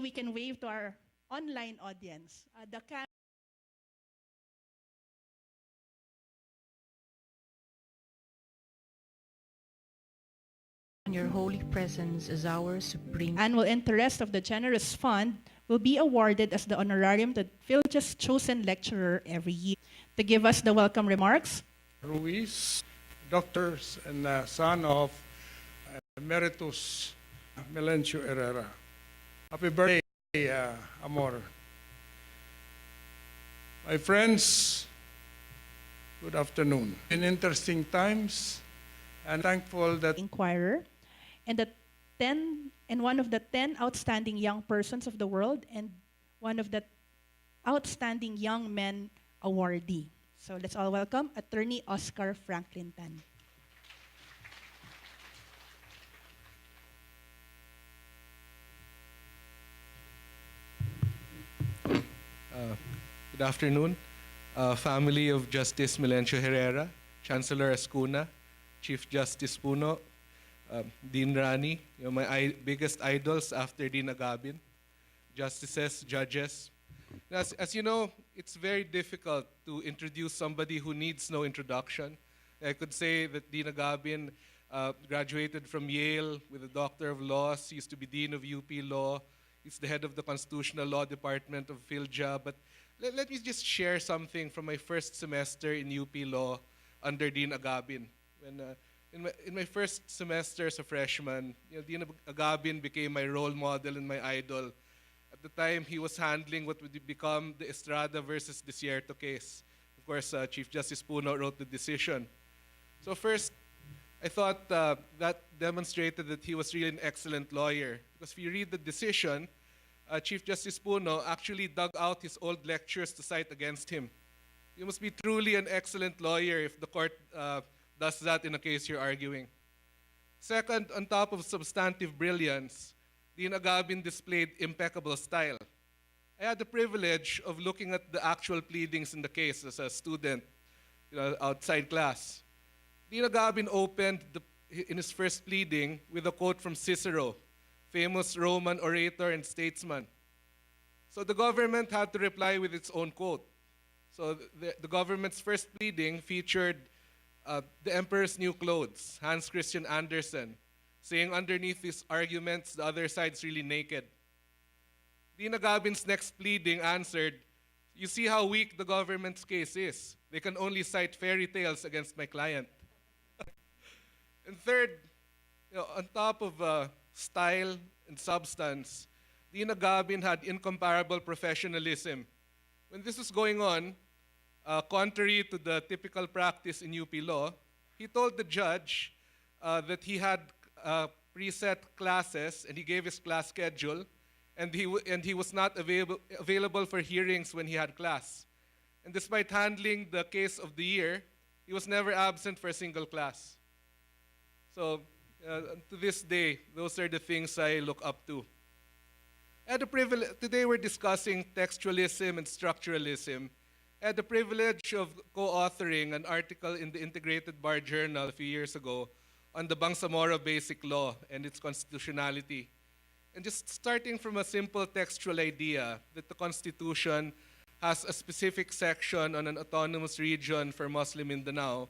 we can wave to our online audience. The Your holy presence as our supreme annual interest of the generous fund will be awarded as the honorarium to PHILJA's chosen lecturer every year. To give us the welcome remarks, Ruiz, doctor and son of Emeritus Melencio Herrera. Happy birthday, Amor. My friends, good afternoon. In interesting times, and thankful that Inquirer, and one of the 10 outstanding young persons of the world, and one of the outstanding young men awardee. So let's all welcome Attorney Oscar Franklin Tan. Good afternoon, family of Justice Melencio Herrera, Chancellor Acuna, Chief Justice Puno, Dean Rani, my biggest idols after Dean Agabin, justices, judges. As you know, it's very difficult to introduce somebody who needs no introduction. I could say that Dean Agabin graduated from Yale with a Doctor of Laws. He used to be Dean of UP Law. He's the head of the Constitutional Law Department of PHILJA. But let me just share something from my first semester in UP Law under Dean Agabin. When, in my first semester as a freshman, Dean Agabin became my role model and my idol. At the time, he was handling what would become the Estrada versus Desierto case. Of course, Chief Justice Puno wrote the decision. So first, I thought that demonstrated that he was really an excellent lawyer. Because if you read the decision, Chief Justice Puno actually dug out his old lectures to cite against him. You must be truly an excellent lawyer if the court does that in a case you're arguing. Second, on top of substantive brilliance, Dean Agabin displayed impeccable style. I had the privilege of looking at the actual pleadings in the case as a student, outside class. Dean Agabin opened in his first pleading with a quote from Cicero, famous Roman orator and statesman. So the government had to reply with its own quote. So the government's first pleading featured the Emperor's New Clothes, Hans Christian Andersen, saying underneath his arguments, the other side's really naked. Dean Agabin's next pleading answered, you see how weak the government's case is. They can only cite fairy tales against my client. And third, on top of style and substance, Dean Agabin had incomparable professionalism. When this was going on, contrary to the typical practice in UP law, he told the judge that he had preset classes and he gave his class schedule, and he was not available for hearings when he had class. And despite handling the case of the year, he was never absent for a single class. So to this day, those are the things I look up to. Today we're discussing textualism and structuralism. I had the privilege of co-authoring an article in the Integrated Bar Journal a few years ago on the Bangsamoro Basic Law and its constitutionality. And just starting from a simple textual idea that the Constitution has a specific section on an autonomous region for Muslim Mindanao,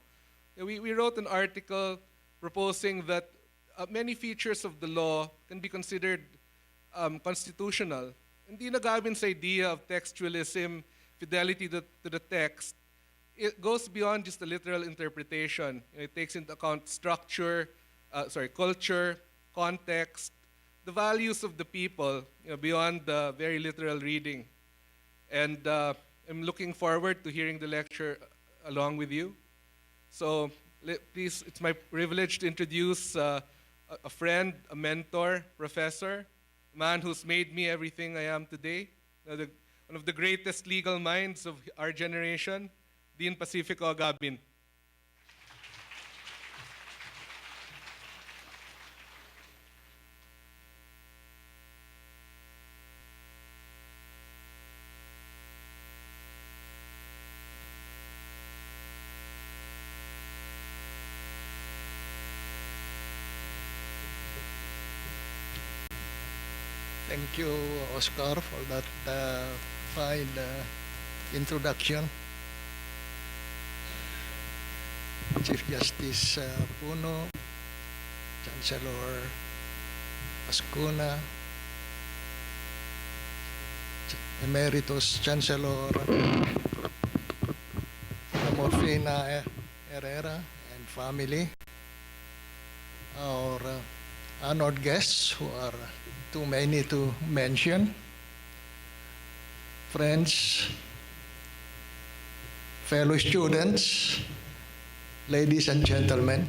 we wrote an article proposing that many features of the law can be considered constitutional. And Dean Agabin's idea of textualism, fidelity to the text, it goes beyond just the literal interpretation. It takes into account culture, context, the values of the people, beyond the very literal reading. And I'm looking forward to hearing the lecture along with you. So please, it's my privilege to introduce a friend, a mentor, professor, a man who's made me everything I am today, one of the greatest legal minds of our generation, Dean Pacifico Agabin. Thank you, Oscar, for that fine introduction. Chief Justice Puno, Chancellor Hakuna, Emeritus Chancellor Ameurfina Herrera and family, our honored guests who are too many to mention, friends, fellow students, ladies and gentlemen.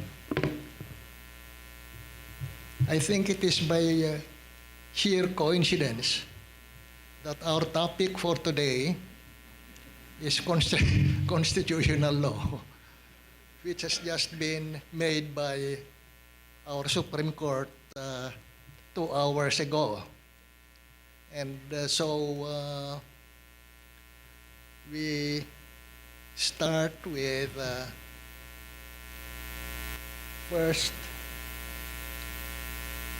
I think it is by sheer coincidence that our topic for today is constitutional law, which has just been made by our Supreme Court 2 hours ago. And so we start with first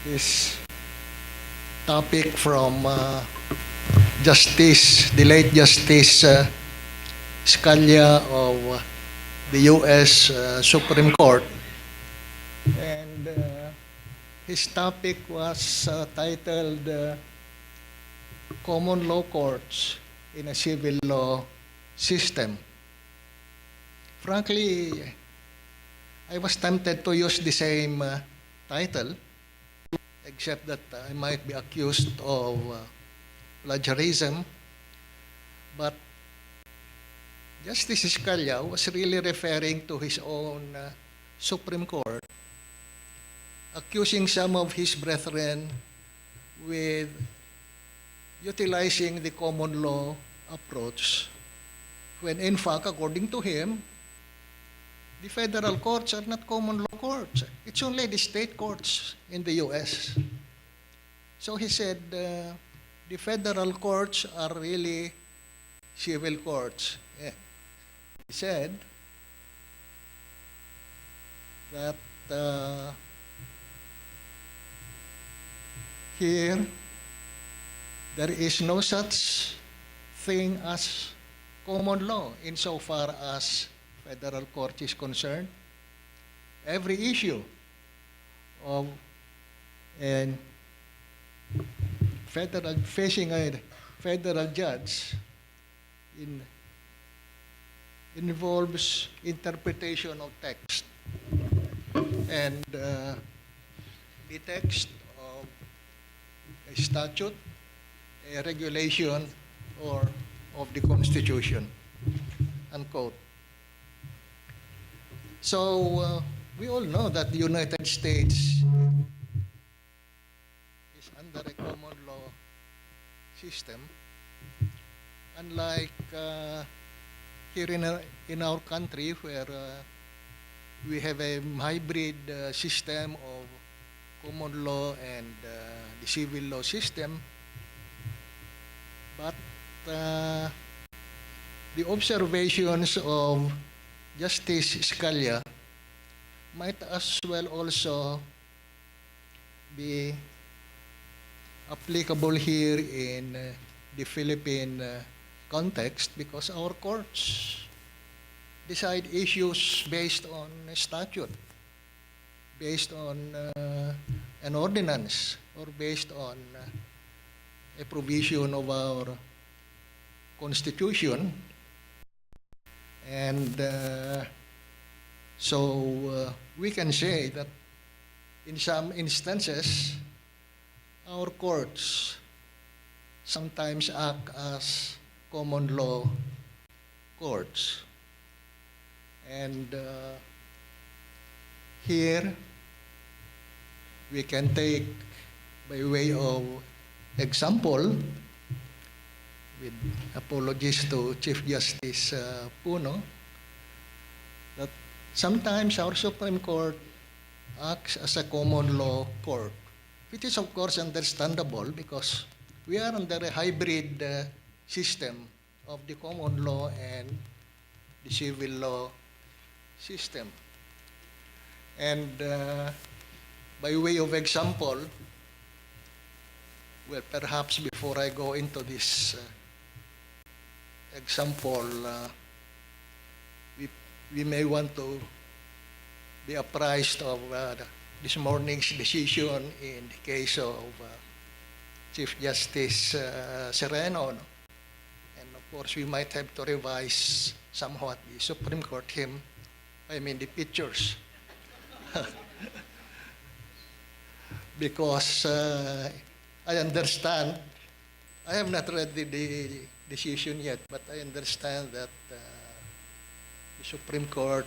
this topic from the late Justice Scalia of the U.S. Supreme Court. And his topic was titled Common Law Courts in a Civil Law System. Frankly, I was tempted to use the same title, except that I might be accused of plagiarism. But Justice Scalia was really referring to his own Supreme Court, accusing some of his brethren with utilizing the common law approach, when in fact, according to him, the federal courts are not common law courts. It's only the state courts in the U.S. So he said the federal courts are really civil courts. Yeah. He said that here there is no such thing as common law insofar as federal court is concerned. Every issue of facing a federal judge involves interpretation of text. And the text of a statute, a regulation, or of the Constitution, unquote. So we all know that the United States is under a common law system, unlike here in our country, where we have a hybrid system of common law and the civil law system. But the observations of Justice Scalia might as well also be applicable here in the Philippine context, because our courts decide issues based on a statute, based on an ordinance, or based on a provision of our Constitution. And so we can say that in some instances, our courts sometimes act as common law courts. And here we can take, by way of example, with apologies to Chief Justice Puno, that sometimes our Supreme Court acts as a common law court, which is of course understandable because we are under a hybrid system of the common law and the civil law system. And by way of example, Well, perhaps before I go into this example, we may want to be apprised of this morning's decision in the case of Chief Justice Sereno. No? And of course, we might have to revise somewhat the Supreme Court the pictures. Because I understand, I have not read the decision yet, but I understand that the Supreme Court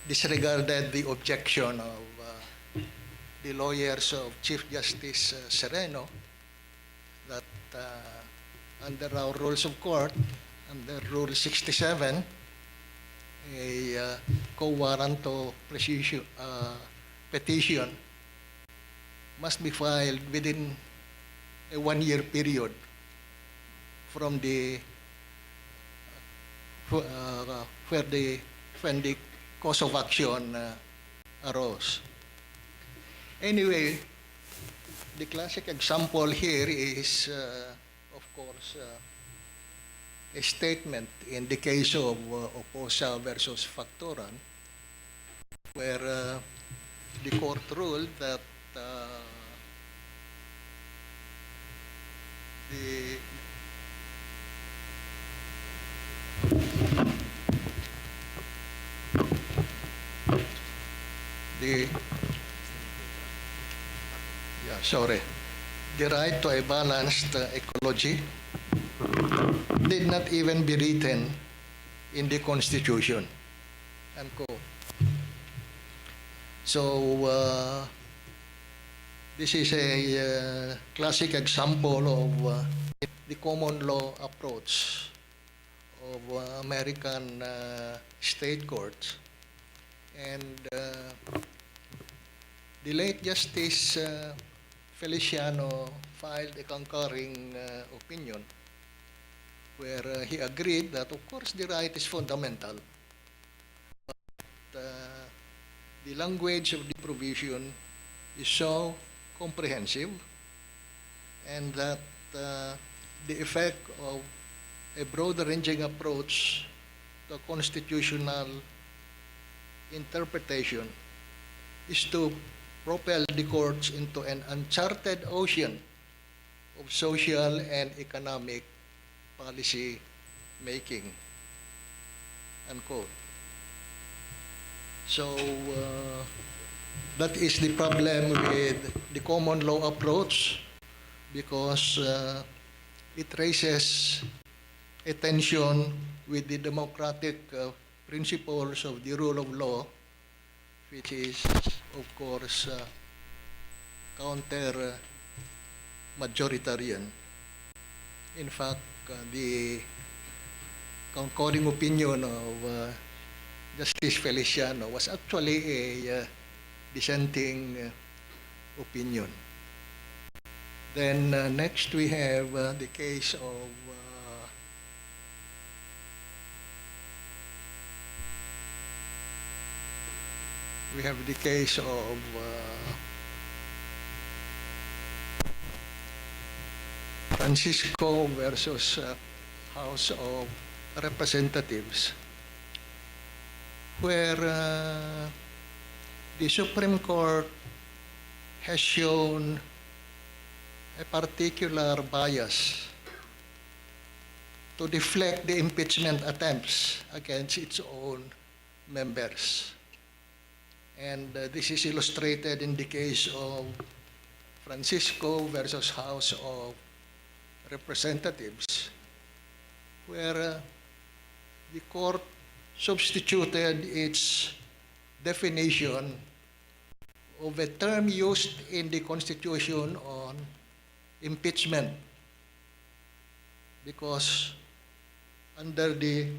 disregarded the objection of the lawyers of Chief Justice Sereno that under our rules of court, under Rule 67, a co-warranto petition must be filed within a 1-year period from the when the cause of action arose. Anyway, the classic example here is, of course, a statement in the case of Oposa versus Factoran, where the court ruled that the right to a balanced ecology did not even be written in the Constitution. Unquote. So this is a classic example of the common law approach of American state courts. And the late Justice Feliciano filed a concurring opinion where he agreed that, of course, the right is fundamental. But the language of the provision is so comprehensive, and that the effect of a broad-ranging approach to constitutional interpretation is to propel the courts into an uncharted ocean of social and economic policy making, unquote. So that is the problem with the common law approach, because it raises a tension with the democratic principles of the rule of law, which is, of course, counter-majoritarian. In fact, the concurring opinion of Justice Feliciano was actually a dissenting opinion. Then next we have the case of Francisco versus House of Representatives, where the Supreme Court has shown a particular bias to deflect the impeachment attempts against its own members. And this is illustrated in the case of Francisco versus House of Representatives, where the court substituted its definition of a term used in the Constitution on impeachment, because under the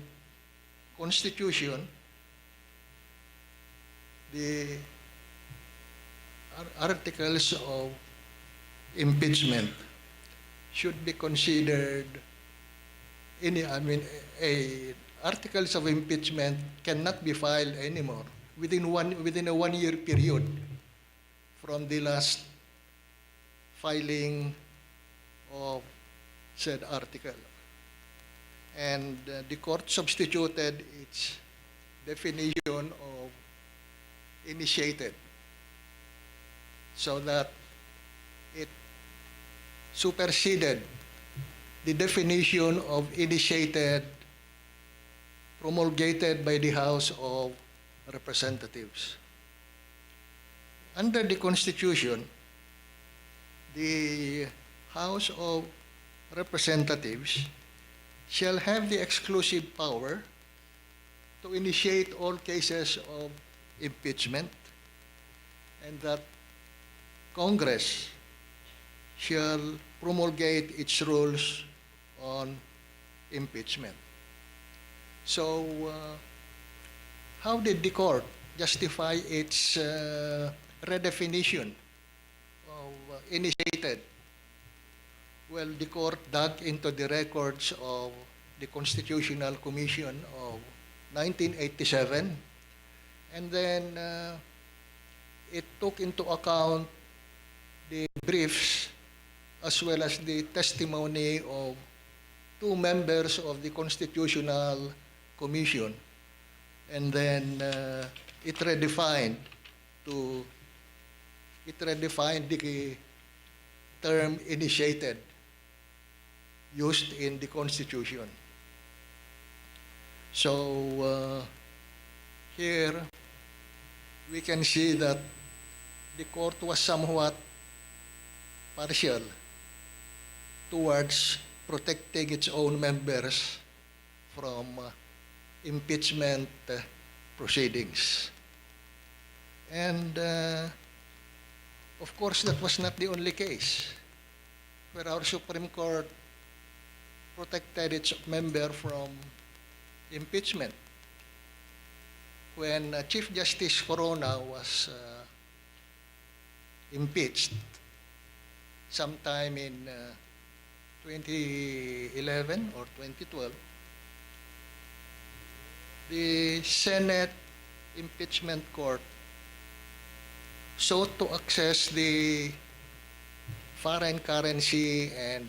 Constitution, the articles of impeachment should be considered articles of impeachment cannot be filed anymore within a 1 year period from the last filing of said article. And the court substituted its definition of initiated so that it superseded the definition of initiated promulgated by the House of Representatives. Under the Constitution, the House of Representatives shall have the exclusive power to initiate all cases of impeachment, and that Congress shall promulgate its rules on impeachment. So, how did the court justify its redefinition of initiated? Well, the court dug into the records of the Constitutional Commission of 1987, and then it took into account the briefs as well as the testimony of two members of the Constitutional Commission, and then it redefined the term initiated used in the Constitution. So here we can see that the court was somewhat partial towards protecting its own members from impeachment proceedings. And of course, that was not the only case where our Supreme Court protected its member from impeachment. When Chief Justice Corona was impeached sometime in 2011 or 2012, the Senate Impeachment Court sought to access the foreign currency and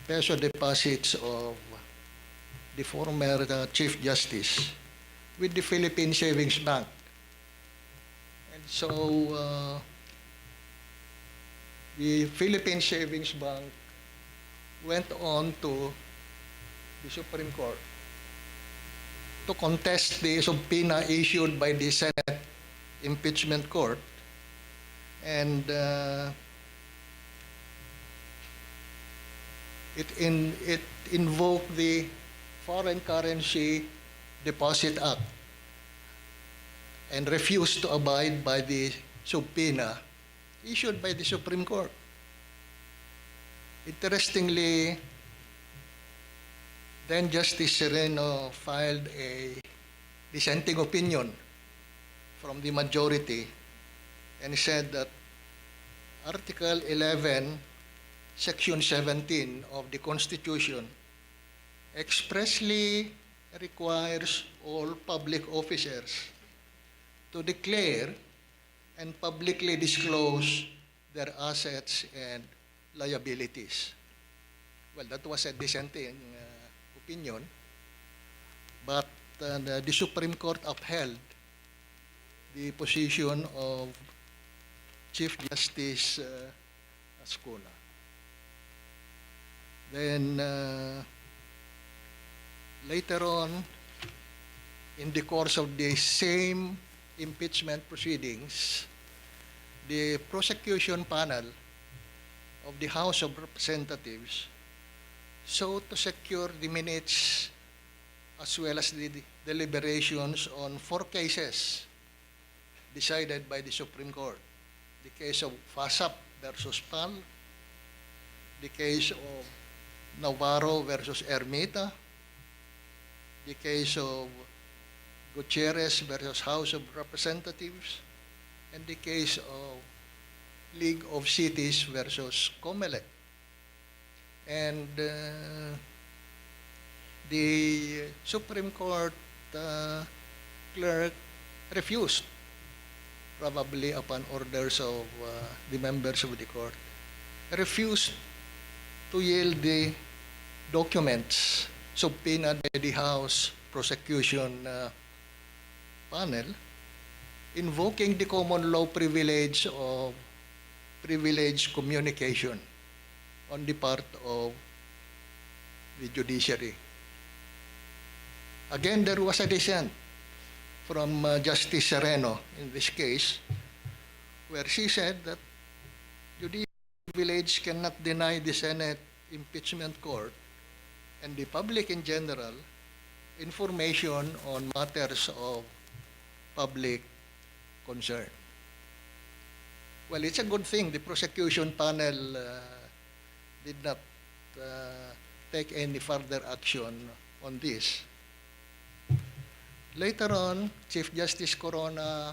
peso deposits of the former Chief Justice with the Philippine Savings Bank. And so the Philippine Savings Bank went on to the Supreme Court to contest the subpoena issued by the Senate Impeachment Court, and it invoked the Foreign Currency Deposit Act and refused to abide by the subpoena issued by the Supreme Court. Interestingly, then Justice Sereno filed a dissenting opinion from the majority and said that Article 11, Section 17 of the Constitution expressly requires all public officers to declare and publicly disclose their assets and liabilities. Well, that was a dissenting opinion, but the Supreme Court upheld the position of Chief Justice Acuna. Then later on, in the course of the same impeachment proceedings, the prosecution panel of the House of Representatives sought to secure the minutes as well as the deliberations on 4 cases decided by the Supreme Court. The case of Fasap versus Pal, the case of Navarro versus Ermita, the case of Gutierrez versus House of Representatives, and the case of League of Cities versus Comelec. And the Supreme Court clerk refused probably upon orders of the members of the court, refused to yield the documents subpoenaed by the House prosecution panel, invoking the common law privilege of privileged communication on the part of the judiciary. Again, there was a dissent from Justice Sereno in this case, where she said that judicial privilege cannot deny the Senate impeachment court and the public in general information on matters of public concern. Well, it's a good thing the prosecution panel did not take any further action on this. Later on, Chief Justice Corona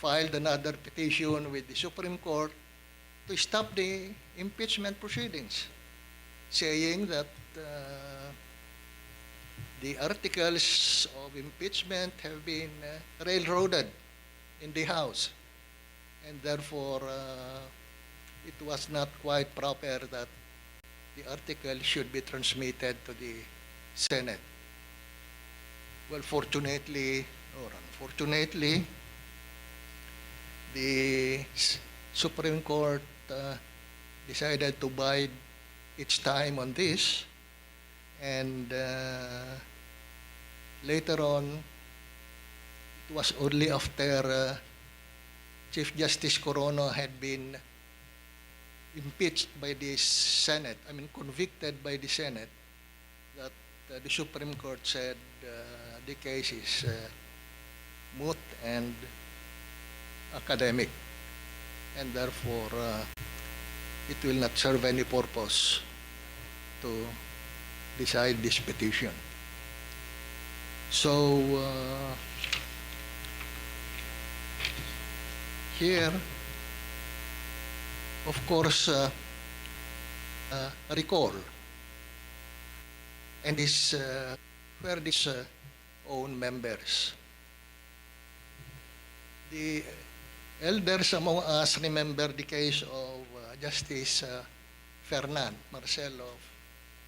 filed another petition with the Supreme Court to stop the impeachment proceedings, saying that the articles of impeachment have been railroaded in the House, and therefore it was not quite proper that the article should be transmitted to the Senate. Well, fortunately or unfortunately, the Supreme Court decided to bide its time on this, and later on, it was only after Chief Justice Corona had been impeached by the Senate, convicted by the Senate, that the Supreme Court said the case is moot and academic, and therefore it will not serve any purpose to decide this petition. So here, of course, recall and his were his own members. The elders among us remember the case of Justice Marcelo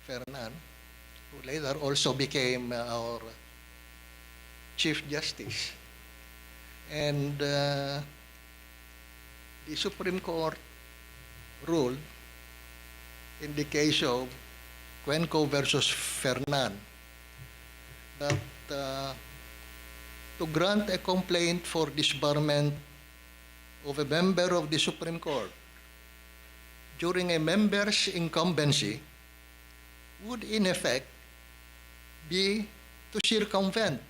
Fernan, who later also became our Chief Justice. And the Supreme Court ruled in the case of Cuenco versus Fernan that to grant a complaint for disbarment of a member of the Supreme Court during a member's incumbency would in effect be to circumvent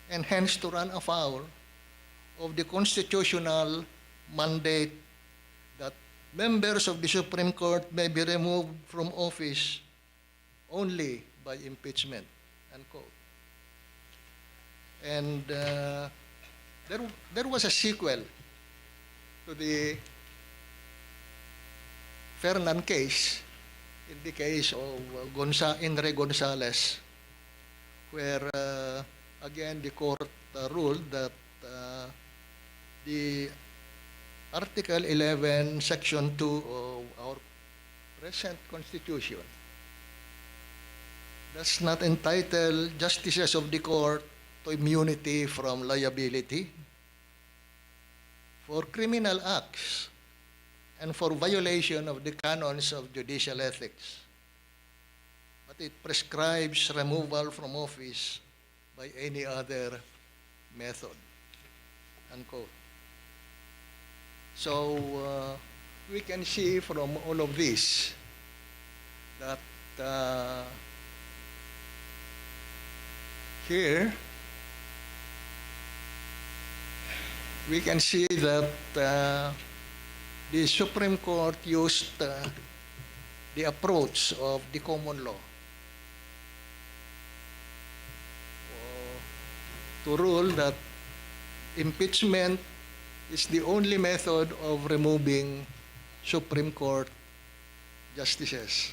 and hence to run afoul of the constitutional mandate that members of the Supreme Court may be removed from office only by impeachment, unquote. And there was a sequel to the Fernan case, in the case of Enrique Gonzalez, where again the court ruled that the Article 11, Section 2 of our present Constitution does not entitle justices of the court to immunity from liability for criminal acts and for violation of the canons of judicial ethics. But it prescribes removal from office by any other method, unquote. So we can see from all of this that here we can see that the Supreme Court used the approach of the common law to rule that impeachment is the only method of removing Supreme Court justices.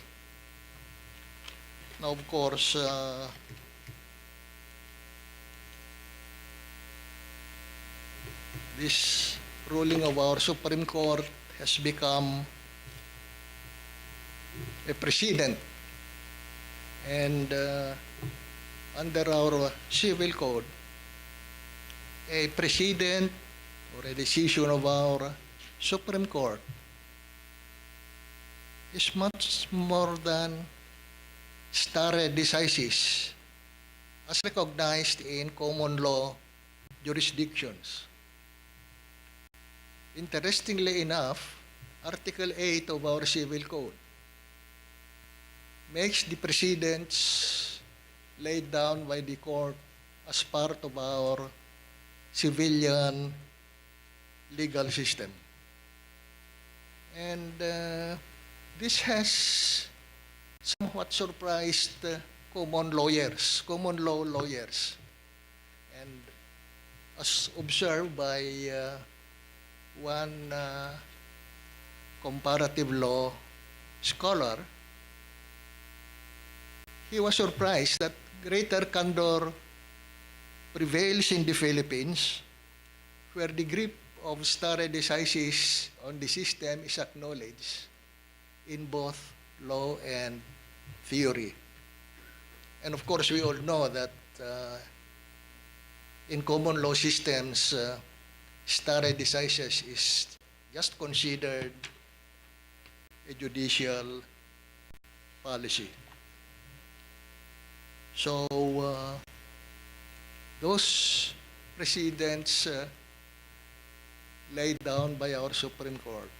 Now, of course, this ruling of our Supreme Court has become a precedent, and under our civil code, a precedent or a decision of our Supreme Court is much more than stare decisis as recognized in common law jurisdictions. Interestingly enough, Article 8 of our Civil Code makes the precedents laid down by the court as part of our civilian legal system. And this has somewhat surprised common law lawyers. And as observed by one comparative law scholar, he was surprised that greater candor prevails in the Philippines, where the grip of stare decisis on the system is acknowledged in both law and theory. And of course, we all know that in common law systems, stare decisis is just considered a judicial policy. So those precedents laid down by our Supreme Court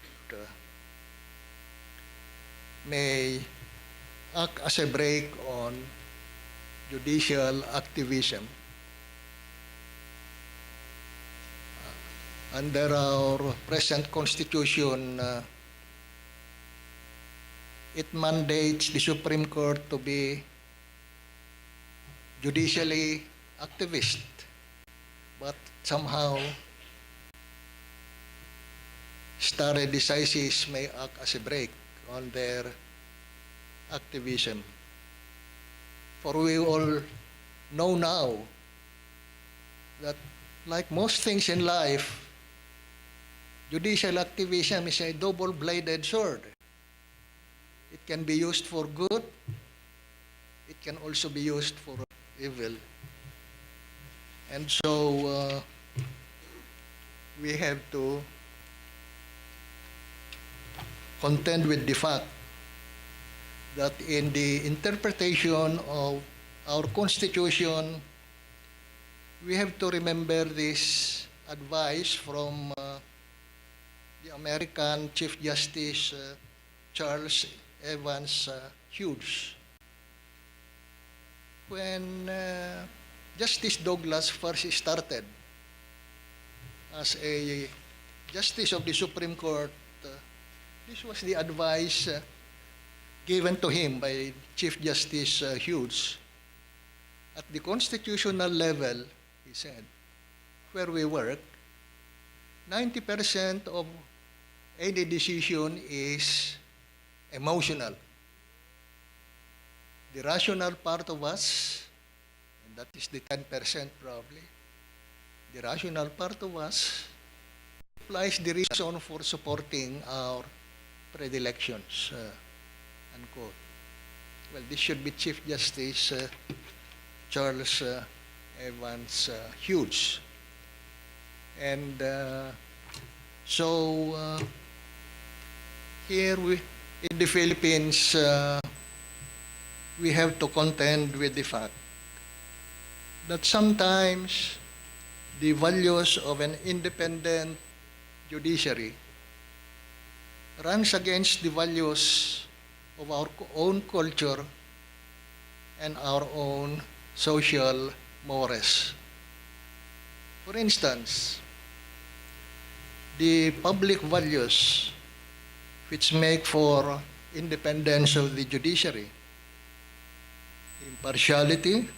may act as a brake on judicial activism. Under our present Constitution, it mandates the Supreme Court to be judicially activist, but somehow stare decisis may act as a brake on their activism. For we all know now that, like most things in life, judicial activism is a double-bladed sword. It can be used for good. It can also be used for evil. And so we have to contend with the fact that in the interpretation of our Constitution, we have to remember this advice from the American Chief Justice Charles Evans Hughes. When Justice Douglas first started as a Justice of the Supreme Court, this was the advice given to him by Chief Justice Hughes. At the constitutional level, he said, where we work, 90% of any decision is emotional. The rational part of us, and that is the 10% probably, the rational part of us applies the reason for supporting our predilections, unquote. Well, this should be Chief Justice Charles Evans Hughes. And so here in the Philippines, we have to contend with the fact that sometimes the values of an independent judiciary runs against the values of our own culture and our own social mores. For instance, the public values which make for independence of the judiciary, impartiality,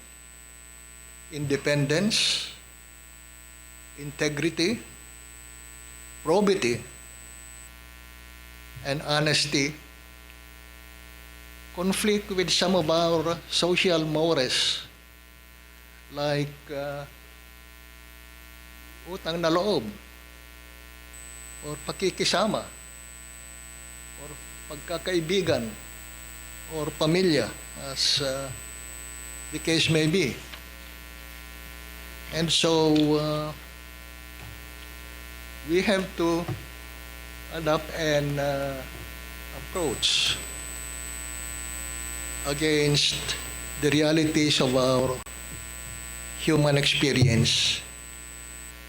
independence, integrity, probity, and honesty, conflict with some of our social mores, like utang na loob, or pakikisama or pagkakaibigan or pamilya, as the case may be. And so we have to adopt an approach against the realities of our human experience.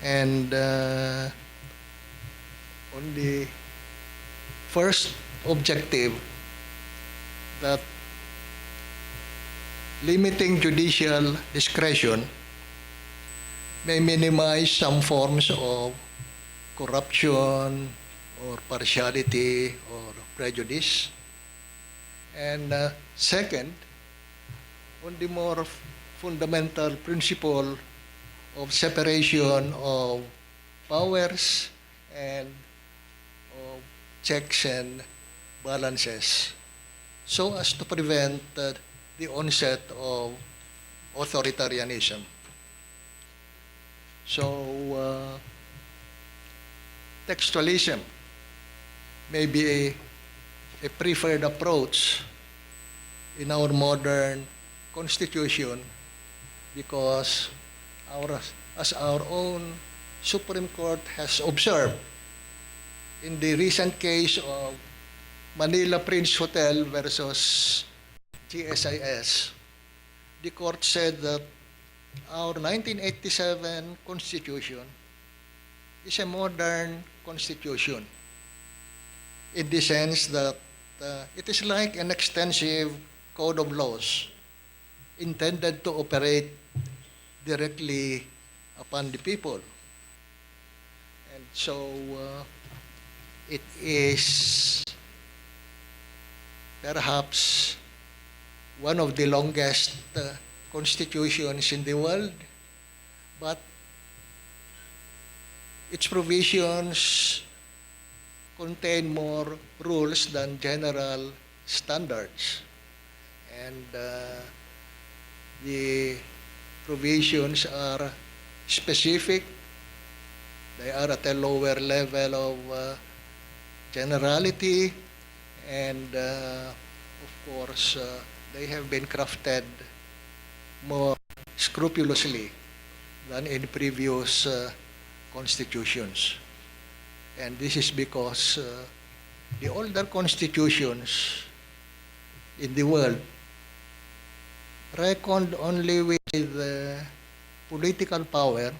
And on the first objective, that limiting judicial discretion may minimize some forms of corruption or partiality or prejudice. And second, on the more fundamental principle of separation of powers and of checks and balances, so as to prevent the onset of authoritarianism. So, textualism may be a preferred approach in our modern constitution because as our own Supreme Court has observed in the recent case of Manila Prince Hotel versus GSIS, the court said that our 1987 Constitution is a modern constitution in the sense that it is like an extensive code of laws intended to operate directly upon the people. And so it is perhaps one of the longest constitutions in the world, but its provisions contain more rules than general standards. And the provisions are specific. They are at a lower level of generality, and of course, they have been crafted more scrupulously than in previous constitutions. And this is because the older constitutions in the world reckoned only with political power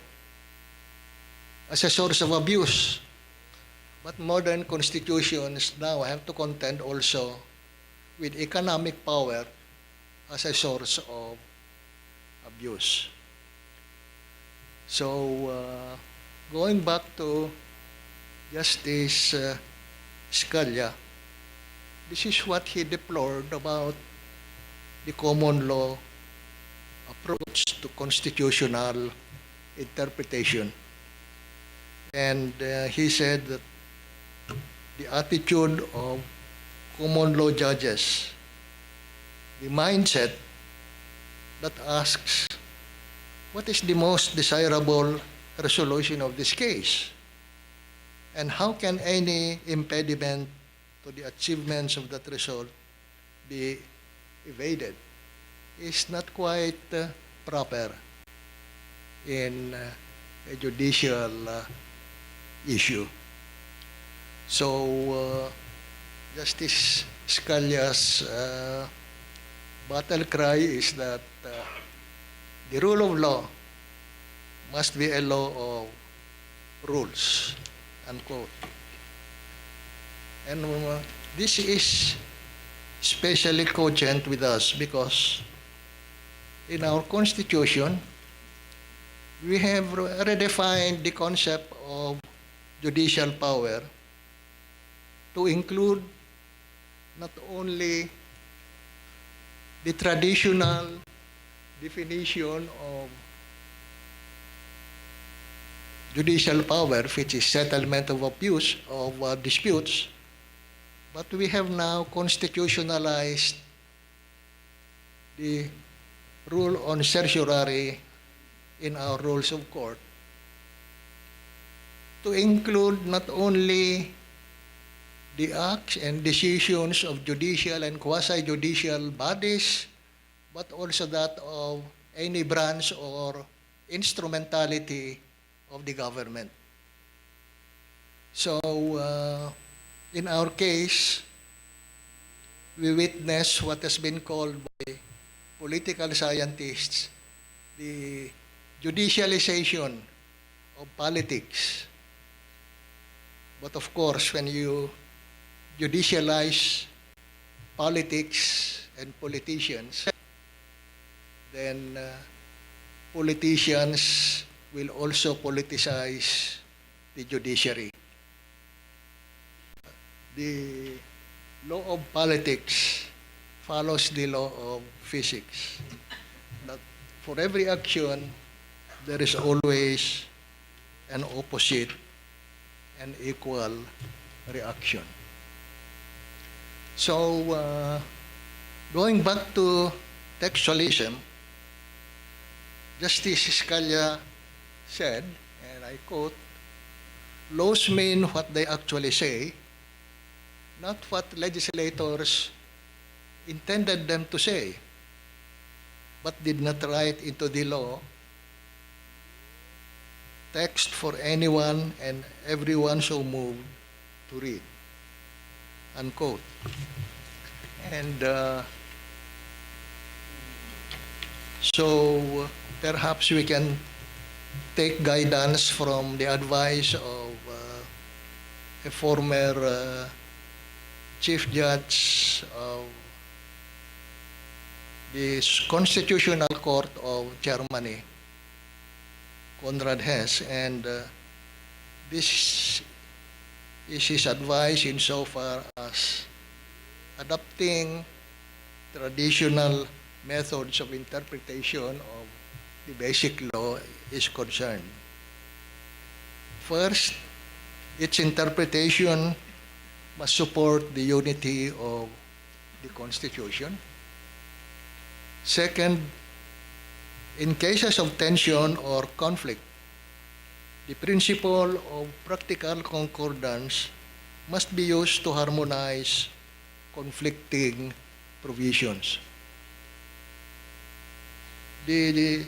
as a source of abuse. But modern constitutions now have to contend also with economic power as a source of abuse. So, going back to Justice Scalia, this is what he deplored about the common law approach to constitutional interpretation. And he said that the attitude of common law judges, the mindset that asks, what is the most desirable resolution of this case? And how can any impediment to the achievements of that result be evaded, is not quite proper in a judicial issue. So, Justice Scalia's battle cry is that the rule of law must be a law of rules, unquote. And this is especially cogent with us because in our Constitution, we have redefined the concept of judicial power to include not only the traditional definition of judicial power, which is settlement of abuse of disputes, but we have now constitutionalized the rule on certiorari in our rules of court to include not only the acts and decisions of judicial and quasi-judicial bodies, but also that of any branch or instrumentality of the government. So, in our case, we witness what has been called by political scientists the judicialization of politics. But of course, when you judicialize politics and politicians, then politicians will also politicize the judiciary. The law of politics follows the law of physics. That for every action, there is always an opposite and equal reaction. So, going back to textualism, Justice Scalia said, and I quote, "Laws mean what they actually say, not what legislators intended them to say, but did not write into the law text for anyone and everyone so moved to read." Unquote. And so perhaps we can take guidance from the advice of a former Chief Judge of the Constitutional Court of Germany, Konrad Hess, and this is his advice insofar as adopting traditional methods of interpretation of the basic law is concerned. First, its interpretation must support the unity of the Constitution. Second, in cases of tension or conflict, the principle of practical concordance must be used to harmonize conflicting provisions. The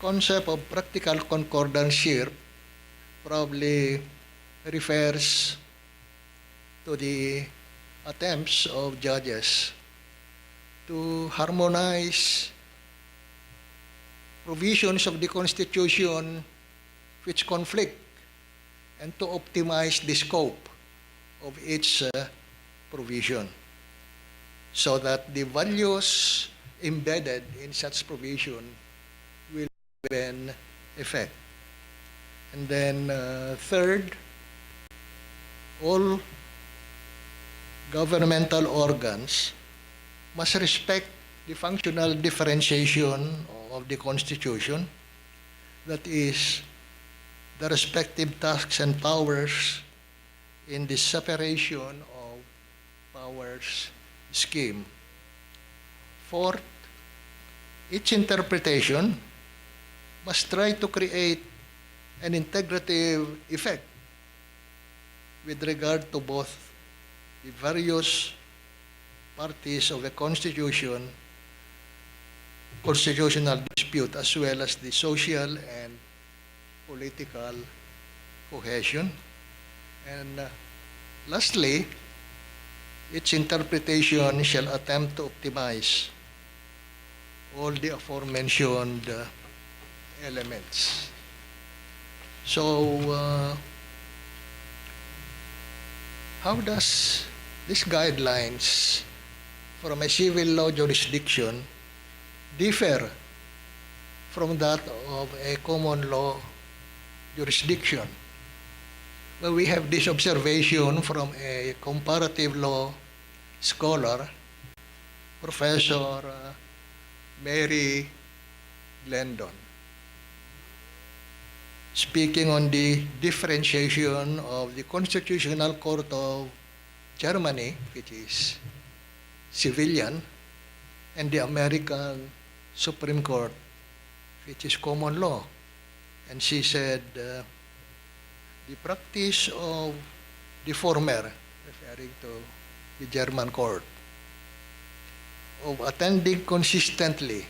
concept of practical concordance here probably refers to the attempts of judges to harmonize provisions of the Constitution which conflict and to optimize the scope of each provision so that the values embedded in such provision will have an effect. And then third, all governmental organs must respect the functional differentiation of the Constitution, that is, the respective tasks and powers in the separation of powers scheme. Fourth, each interpretation must try to create an integrative effect with regard to both the various parties of the constitutional dispute as well as the social and political cohesion. And lastly, its interpretation shall attempt to optimize all the aforementioned elements. So, how does these guidelines from a civil law jurisdiction differ from that of a common law jurisdiction? Well, we have this observation from a comparative law scholar, Professor Mary Glendon, speaking on the differentiation of the Constitutional Court of Germany, which is civilian, and the American Supreme Court, which is common law. And she said, the practice of the former, referring to the German court, of attending consistently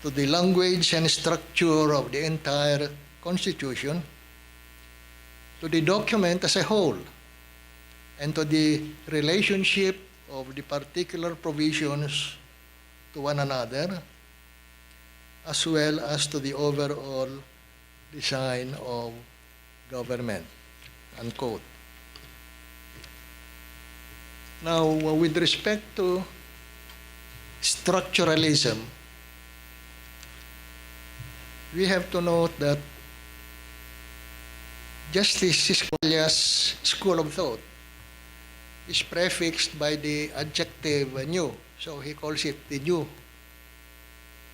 to the language and structure of the entire Constitution, to the document as a whole, and to the relationship of the particular provisions to one another, as well as to the overall design of government, unquote. Now, with respect to structuralism, we have to note that Justice Scalia's school of thought is prefixed by the adjective new, so he calls it the new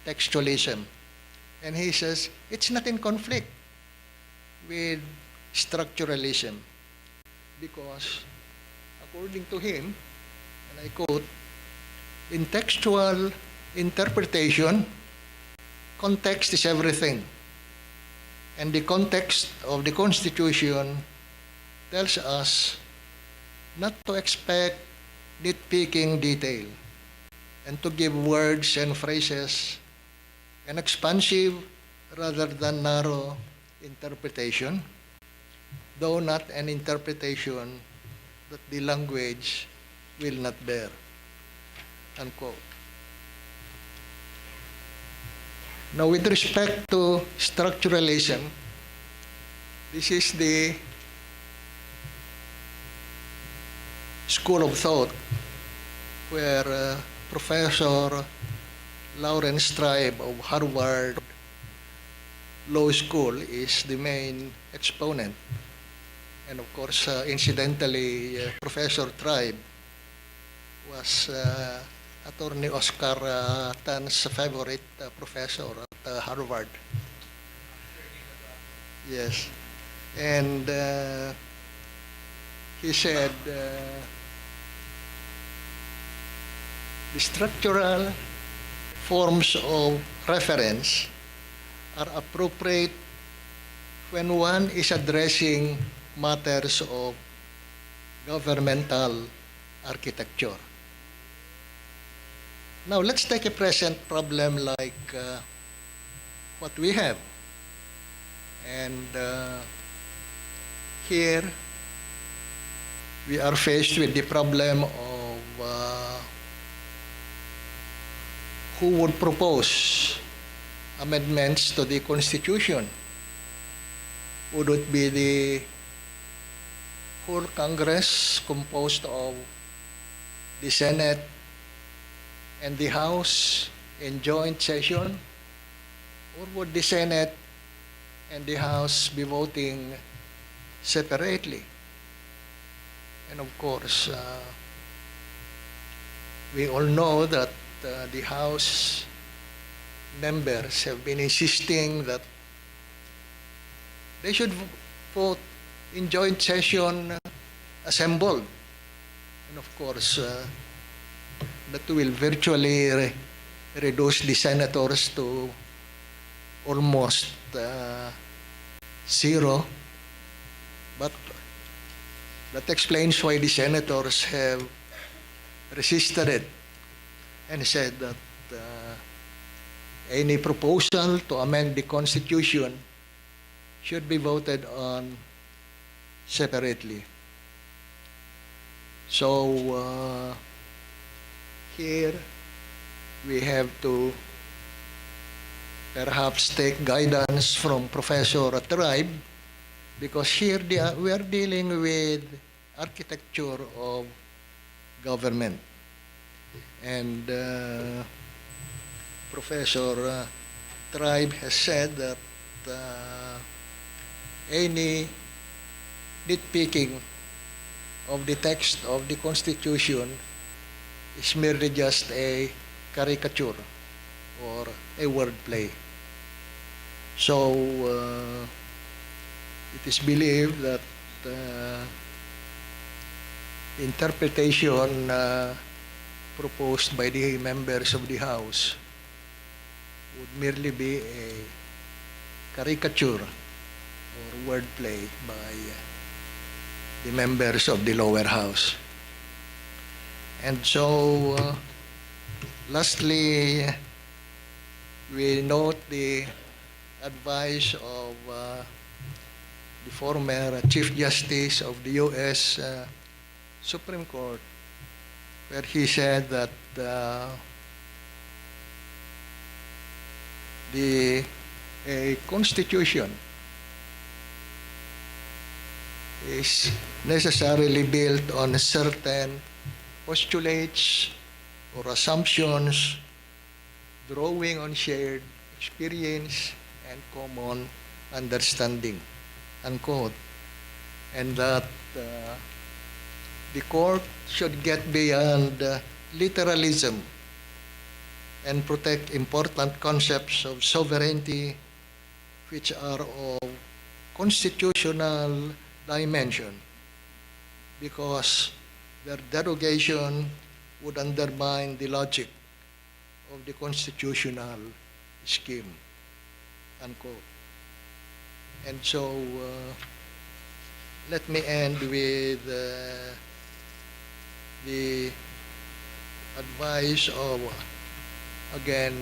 textualism. And he says it's not in conflict with structuralism because, according to him, and I quote, in textual interpretation, context is everything. And the context of the Constitution tells us not to expect nitpicking detail and to give words and phrases an expansive rather than narrow interpretation, though not an interpretation that the language will not bear, unquote. Now, with respect to structuralism, this is the school of thought where Professor Lawrence Tribe of Harvard Law School is the main exponent. And of course, incidentally, Professor Tribe was Attorney Oscar Tan's favorite professor at Harvard. Yes. And he said the structural forms of reference are appropriate when one is addressing matters of governmental architecture. Now, let's take a present problem like what we have. And here, we are faced with the problem of who would propose amendments to the Constitution. Would it be the whole Congress composed of the Senate and the House in joint session? Or would the Senate and the House be voting separately? And of course, we all know that the House members have been insisting that they should vote in joint session assembled. And of course, that will virtually reduce the senators to almost zero. But that explains why the senators have resisted it and said that any proposal to amend the Constitution should be voted on separately. So here we have to perhaps take guidance from Professor Tribe, because here we are dealing with architecture of government. And Professor Tribe has said that any nitpicking of the text of the Constitution is merely just a caricature or a wordplay. So it is believed that interpretation proposed by the members of the House would merely be a caricature or wordplay by the members of the lower house. And so, lastly, we note the advice of the former Chief Justice of the U.S. Supreme Court, where he said that a constitution is necessarily built on certain postulates or assumptions, drawing on shared experience and common understanding, unquote. And that the court should get beyond literalism and protect important concepts of sovereignty which are of constitutional dimension, because their derogation would undermine the logic of the constitutional scheme, unquote. And so, let me end with the advice of, again,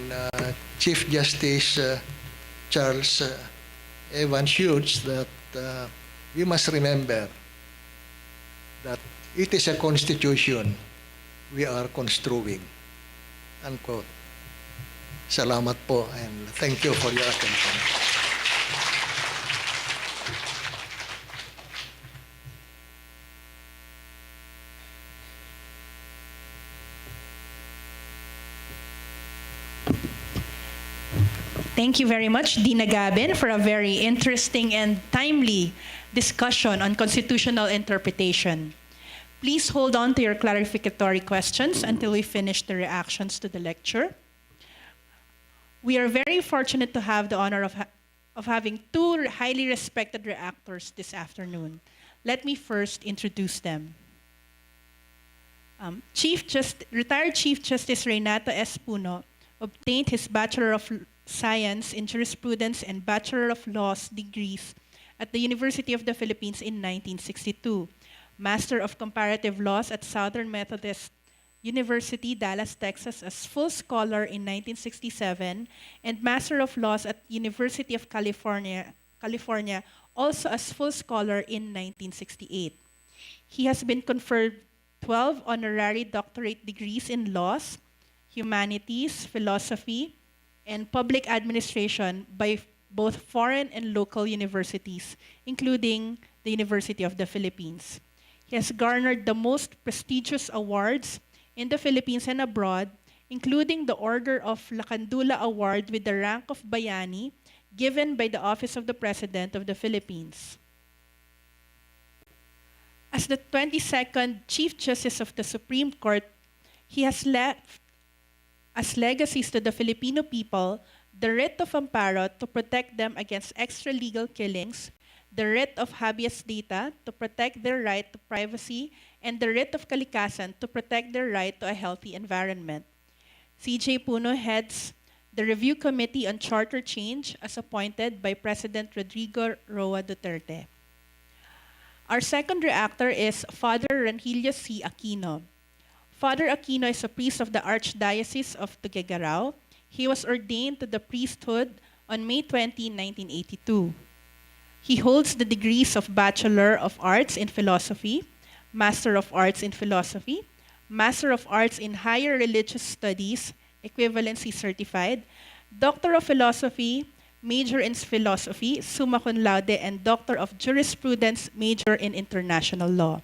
Chief Justice Charles Evans Hughes, that we must remember that it is a constitution we are construing, unquote. Salamat po, and thank you for your attention. Thank you very much, Dina Gabon, for a very interesting and timely discussion on constitutional interpretation. Please hold on to your clarificatory questions until we finish the reactions to the lecture. We are very fortunate to have the honor of having two highly respected reactors this afternoon. Let me first introduce them. Retired Chief Justice Renata S. Puno obtained his Bachelor of Science in Jurisprudence and Bachelor of Laws degrees at the University of the Philippines in 1962, Master of Comparative Laws at Southern Methodist University, Dallas, Texas as full scholar in 1967, and Master of Laws at University of California, also as full scholar in 1968. He has been conferred 12 honorary doctorate degrees in laws, humanities, philosophy, and public administration by both foreign and local universities, including the University of the Philippines. He has garnered the most prestigious awards in the Philippines and abroad, including the Order of Lakandula Award with the rank of Bayani, given by the Office of the President of the Philippines. As the 22nd Chief Justice of the Supreme Court, he has left as legacies to the Filipino people the writ of amparo to protect them against extralegal killings, the writ of habeas data to protect their right to privacy, and the writ of kalikasan to protect their right to a healthy environment. C.J. Puno heads the Review Committee on Charter Change as appointed by President Rodrigo Roa Duterte. Our second reactor is Father Ranhilio C. Aquino. Father Aquino is a priest of the Archdiocese of Tuguegarao. He was ordained to the priesthood on May 20, 1982. He holds the degrees of Bachelor of Arts in Philosophy, Master of Arts in Philosophy, Master of Arts in Higher Religious Studies, equivalency certified, Doctor of Philosophy, Major in Philosophy, summa cum laude, and Doctor of Jurisprudence, Major in International Law.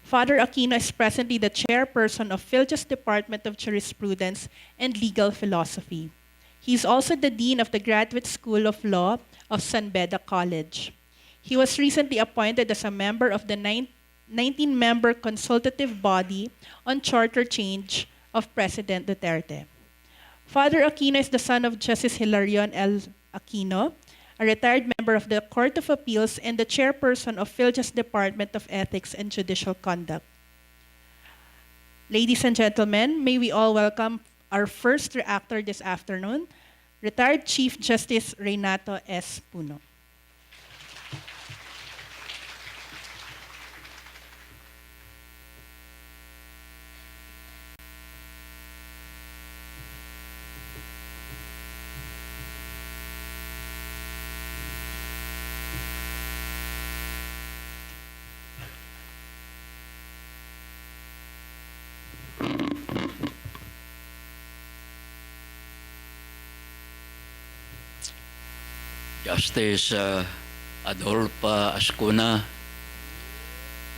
Father Aquino is presently the chairperson of PHILJA's Department of Jurisprudence and Legal Philosophy. He is also the Dean of the Graduate School of Law of San Beda College. He was recently appointed as a member of the 19-member consultative body on charter change of President Duterte. Father Aquino is the son of Justice Hilarion L. Aquino, a retired member of the Court of Appeals and the chairperson of PHILJA's Department of Ethics and Judicial Conduct. Ladies and gentlemen, may we all welcome our first reactor this afternoon, retired Chief Justice Renato S. Puno. Justice Adolfo Ascuna,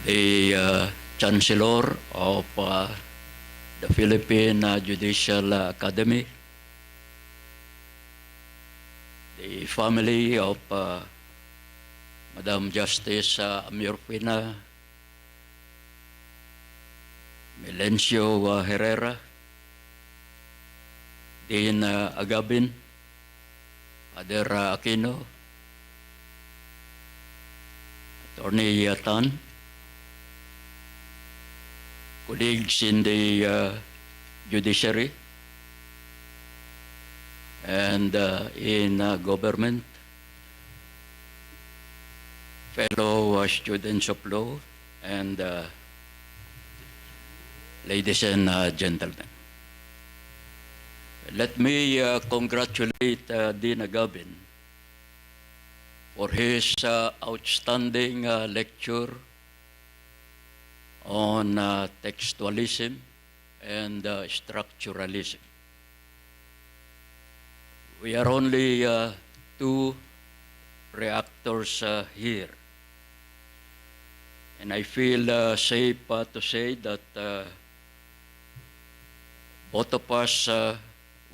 the Chancellor of the Philippine Judicial Academy, the family of Madam Justice Ameurfina Melencio Herrera, Dean Agabin, Father Aquino, Attorney Tan, colleagues in the judiciary and in government, fellow students of law, and ladies and gentlemen. Let me congratulate Dean Agabin for his outstanding lecture on textualism and structuralism. We are only two reactors here, and I feel safe to say that both of us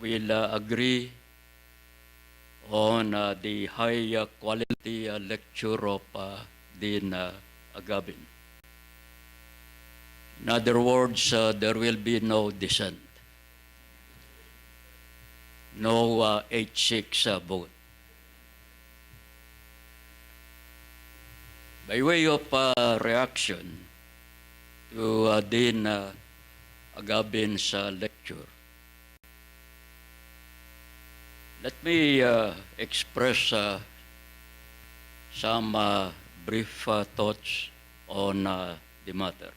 will agree on the high quality lecture of Dean Agabin. In other words, there will be no dissent, no 8-6 vote. By way of reaction to Dean Agabin's lecture, let me express some brief thoughts on the matter.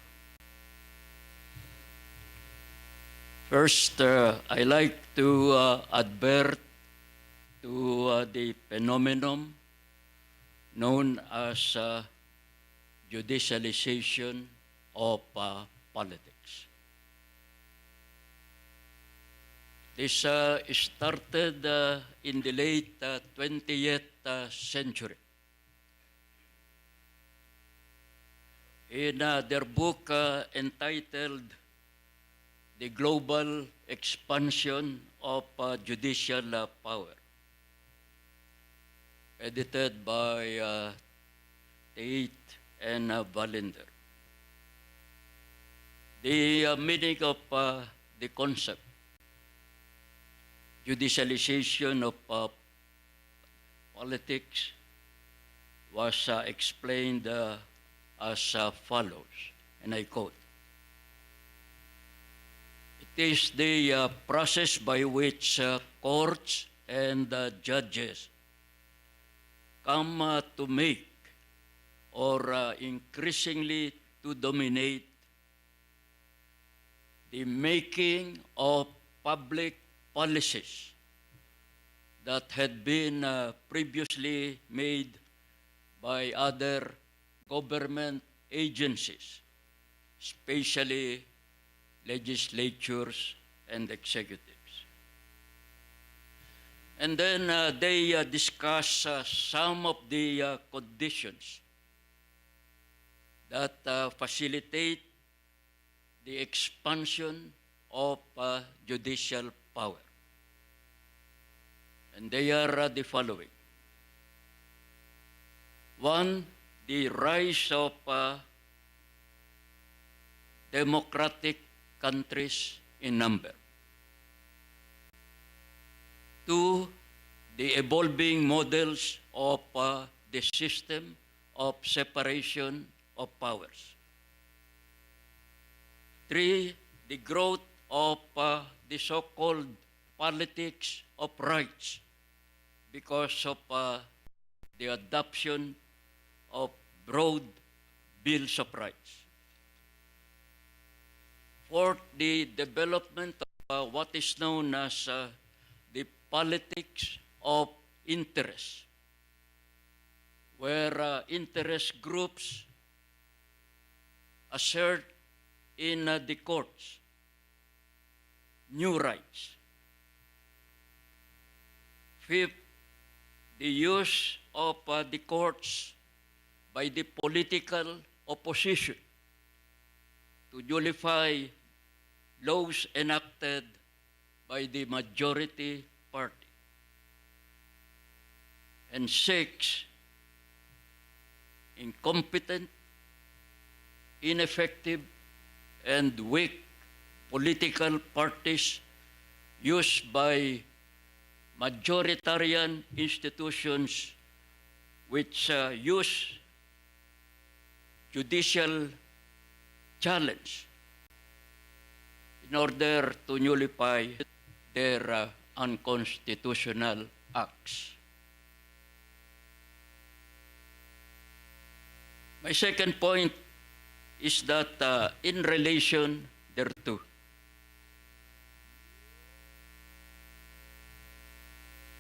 First, I like to advert to the phenomenon known as judicialization of politics. This started in the late 20th century. In their book entitled The Global Expansion of Judicial Power, edited by Tate and Valinder. The meaning of the concept, judicialization of politics, was explained as follows, and I quote, "It is the process by which courts and judges come to make or increasingly to dominate the making of public policies that had been previously made by other government agencies, especially legislatures and executives." And then they discuss some of the conditions that facilitate the expansion of judicial power. And they are the following. One, the rise of democratic countries in number. Two, the evolving models of the system of separation of powers. Three, the growth of the so-called politics of rights because of the adoption of broad bills of rights. Fourth, the development of what is known as the politics of interest, where interest groups assert in the courts new rights. Fifth, the use of the courts by the political opposition to nullify laws enacted by the majority party. And 6, incompetent, ineffective, and weak political parties used by majoritarian institutions which use judicial challenge in order to nullify their unconstitutional acts. My second point is that in relation thereto,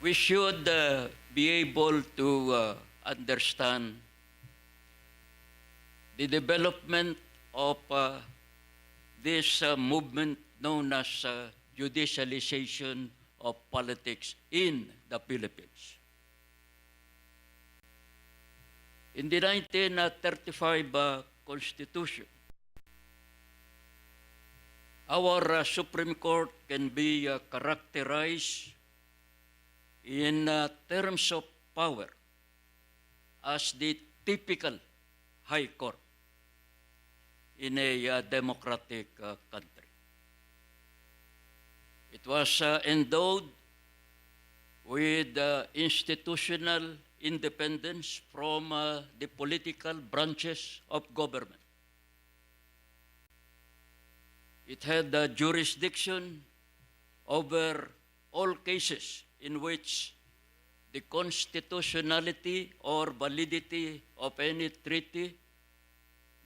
we should be able to understand the development of this movement known as judicialization of politics in the Philippines. In the 1935 Constitution, our Supreme Court can be characterized in terms of power as the typical High Court in a democratic country. It was endowed with institutional independence from the political branches of government. It had jurisdiction over all cases in which the constitutionality or validity of any treaty,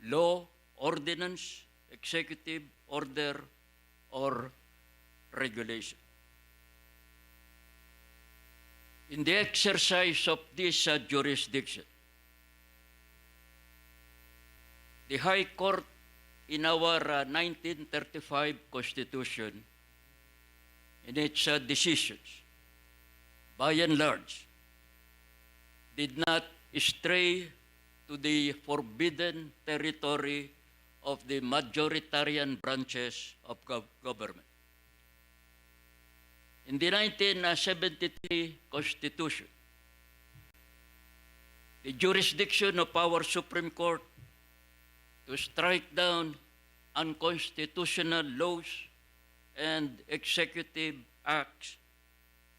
law, ordinance, executive order, or regulation. In the exercise of this jurisdiction, the High Court in our 1935 Constitution, in its decisions, by and large, did not stray to the forbidden territory of the majoritarian branches of government. In the 1973 Constitution, the jurisdiction of our Supreme Court to strike down unconstitutional laws and executive acts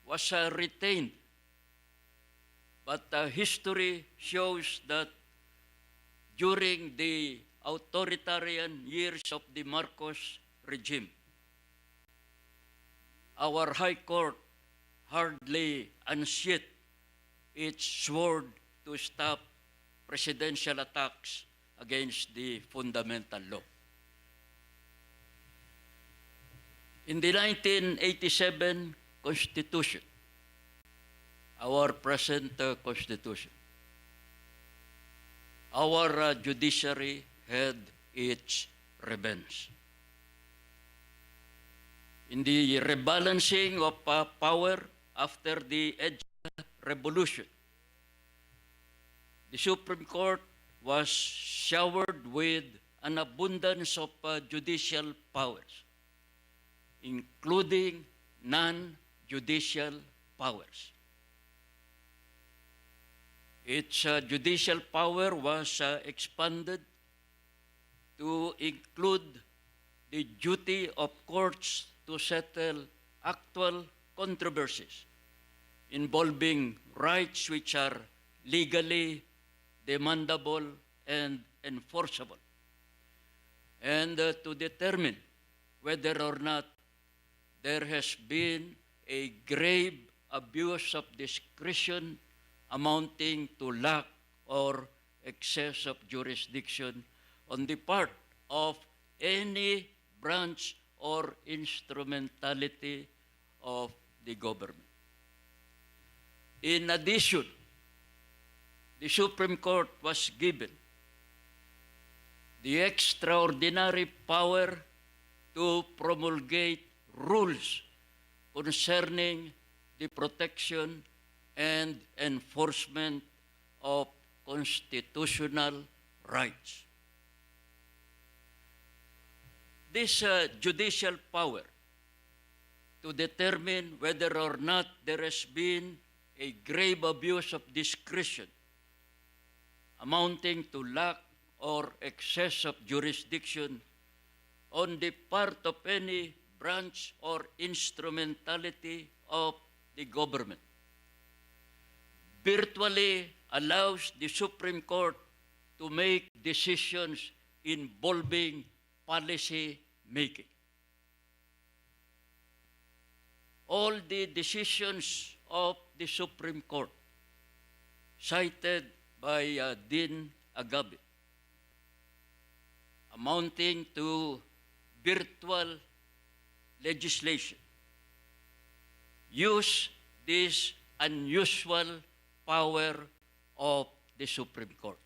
was retained. But history shows that during the authoritarian years of the Marcos regime, our High Court hardly unsheathed its sword to stop presidential attacks against the fundamental law. In the 1987 Constitution, our present Constitution, our judiciary had its revenge. In the rebalancing of power after the EDSA revolution, the Supreme Court was showered with an abundance of judicial powers, including non-judicial powers. Its judicial power was expanded to include the duty of courts to settle actual controversies involving rights which are legally demandable and enforceable, and to determine whether or not there has been a grave abuse of discretion amounting to lack or excess of jurisdiction on the part of any branch or instrumentality of the government. In addition, the Supreme Court was given the extraordinary power to promulgate rules concerning the protection, and enforcement of constitutional rights. This judicial power to determine whether or not there has been a grave abuse of discretion amounting to lack or excess of jurisdiction on the part of any branch or instrumentality of the government virtually allows the Supreme Court to make decisions involving policy making. All the decisions of the Supreme Court cited by Dean Agave amounting to virtual legislation use this unusual power of the Supreme Court.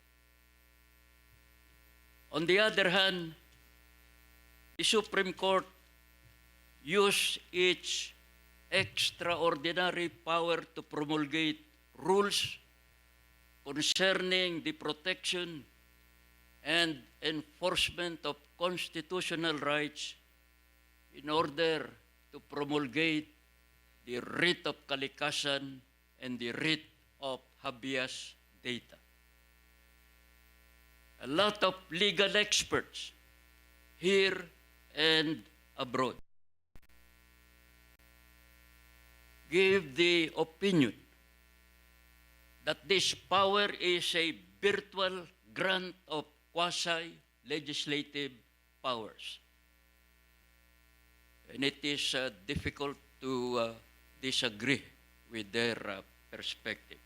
On the other hand, the Supreme Court used its extraordinary power to promulgate rules concerning the protection and enforcement of constitutional rights in order to promulgate the writ of kalikasan and the writ of habeas data. A lot of legal experts here and abroad give the opinion that this power is a virtual grant of quasi-legislative powers. And it is difficult to disagree with their perspective.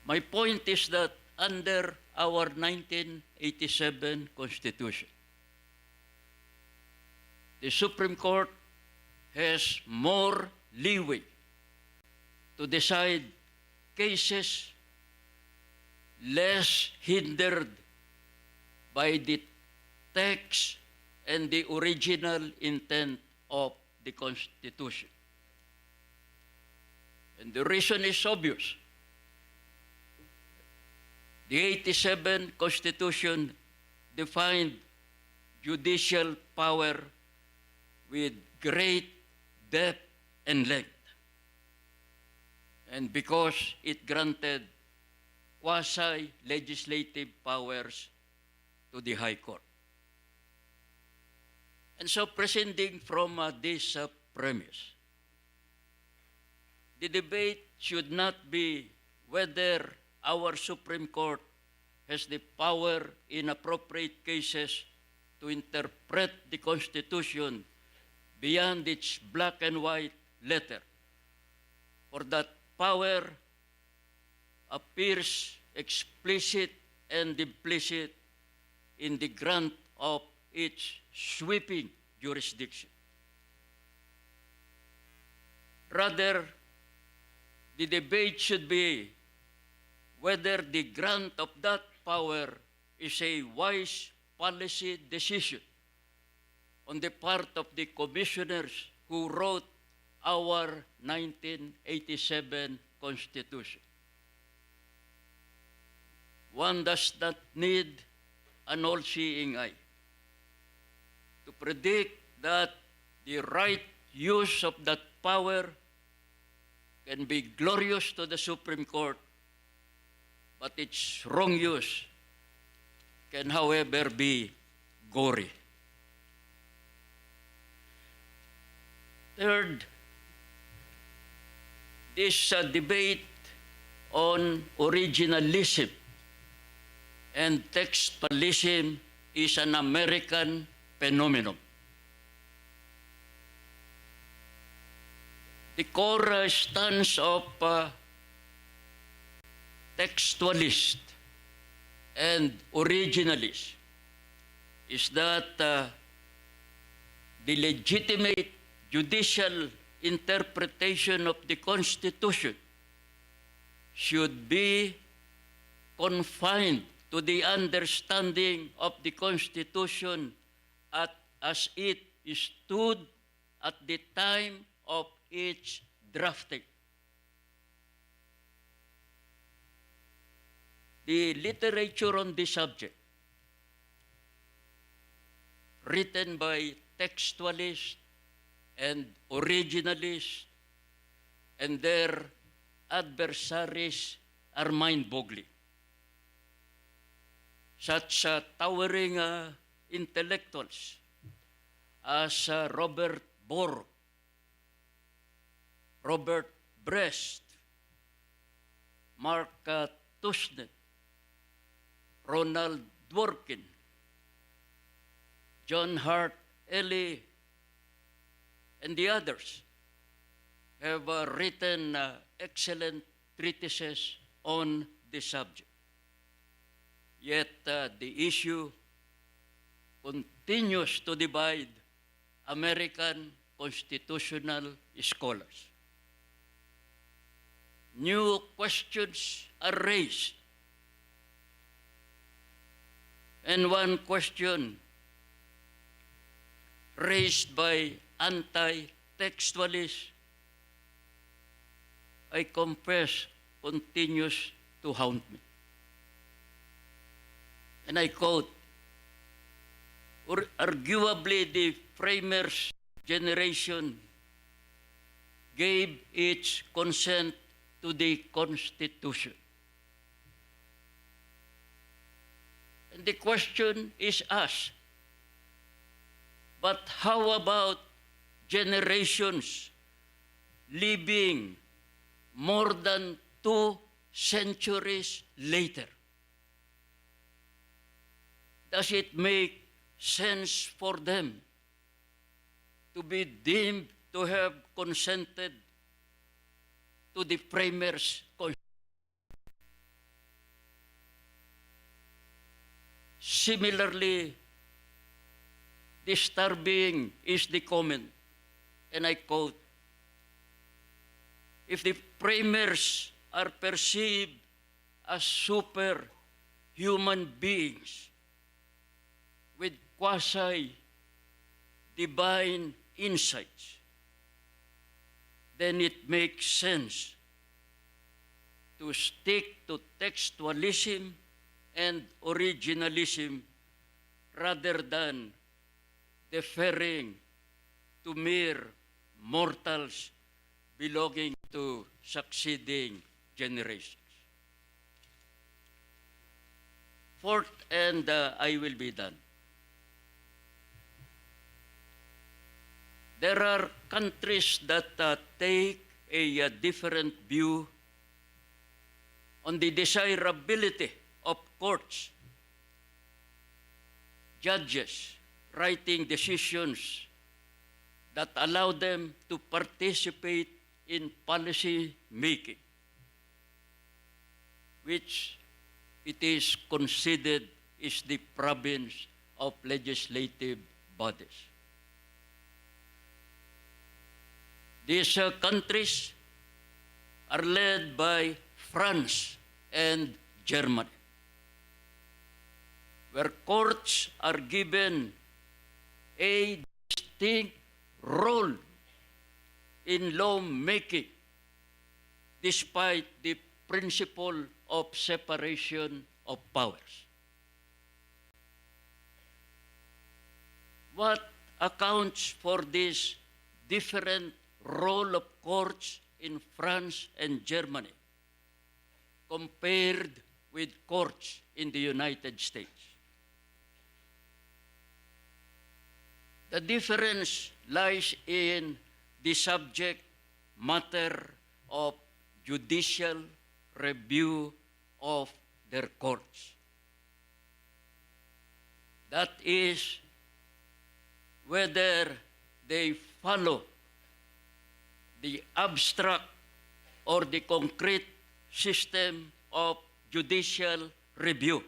My point is that under our 1987 Constitution, the Supreme Court has more leeway to decide cases less hindered by the text and the original intent of the Constitution. And the reason is obvious. The 87 Constitution defined judicial power with great depth and length. And because it granted quasi-legislative powers to the High Court. And so proceeding from this premise, the debate should not be whether our Supreme Court has the power in appropriate cases to interpret the Constitution beyond its black and white letter, for that power appears explicit and implicit in the grant of its sweeping jurisdiction. Rather, the debate should be whether the grant of that power is a wise policy decision on the part of the commissioners who wrote our 1987 Constitution. One does not need an all-seeing eye to predict that the right use of that power can be glorious to the Supreme Court, but its wrong use can, however, be gory. Third, this debate on originalism and textualism is an American phenomenon. The core stance of textualist and originalist is that the legitimate judicial interpretation of the Constitution should be confined to the understanding of the Constitution as it stood at the time of its drafting, the literature on this subject, written by textualists and originalists and their adversaries, are mind-boggling. Such towering intellectuals as Robert Bork, Robert Brest, Mark Tushnet, Ronald Dworkin, John Hart Ely, and the others have written excellent treatises on this subject. Yet the issue continues to divide American constitutional scholars. New questions are raised. And one question raised by anti-textualists, I confess, continues to haunt me. And I quote, arguably the framers' generation gave its consent to the Constitution. And the question is asked, but how about generations living more than 2 centuries later? Does it make sense for them to be deemed to have consented to the framers' constitution? Similarly, disturbing is the comment, and I quote, if the framers are perceived as superhuman beings with quasi-divine insights, then it makes sense to stick to textualism and originalism rather than deferring to mere mortals belonging to succeeding generations. Fourth, and I will be done. There are countries that take a different view on the desirability of courts, judges writing decisions that allow them to participate in policy making, which it is considered is the province of legislative bodies. These countries are led by France and Germany, where courts are given a distinct role in law-making despite the principle of separation of powers. What accounts for this different role of courts in France and Germany compared with courts in the United States? The difference lies in the subject matter of judicial review of their courts. That is, whether they follow the abstract or the concrete system of judicial review.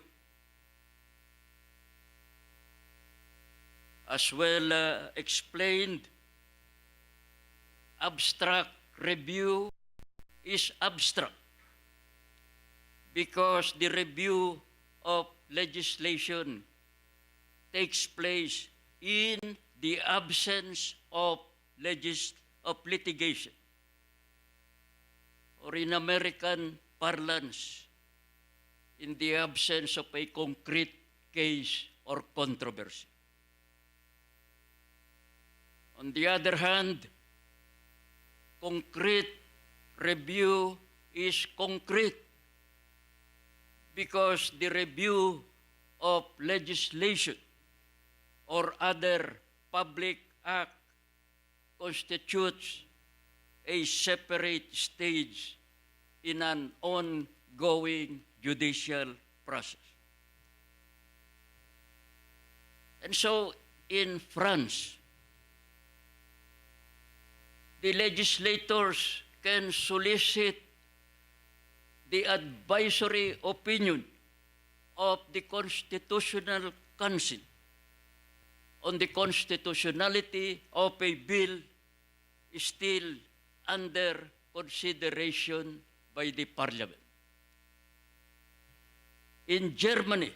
As well explained, abstract review is abstract because the review of legislation takes place in the absence of litigation. Or in American parlance, in the absence of a concrete case or controversy. On the other hand, concrete review is concrete because the review of legislation or other public act constitutes a separate stage in an ongoing judicial process. And so in France, the legislators can solicit the advisory opinion of the Constitutional Council on the constitutionality of a bill still under consideration by the Parliament. In Germany,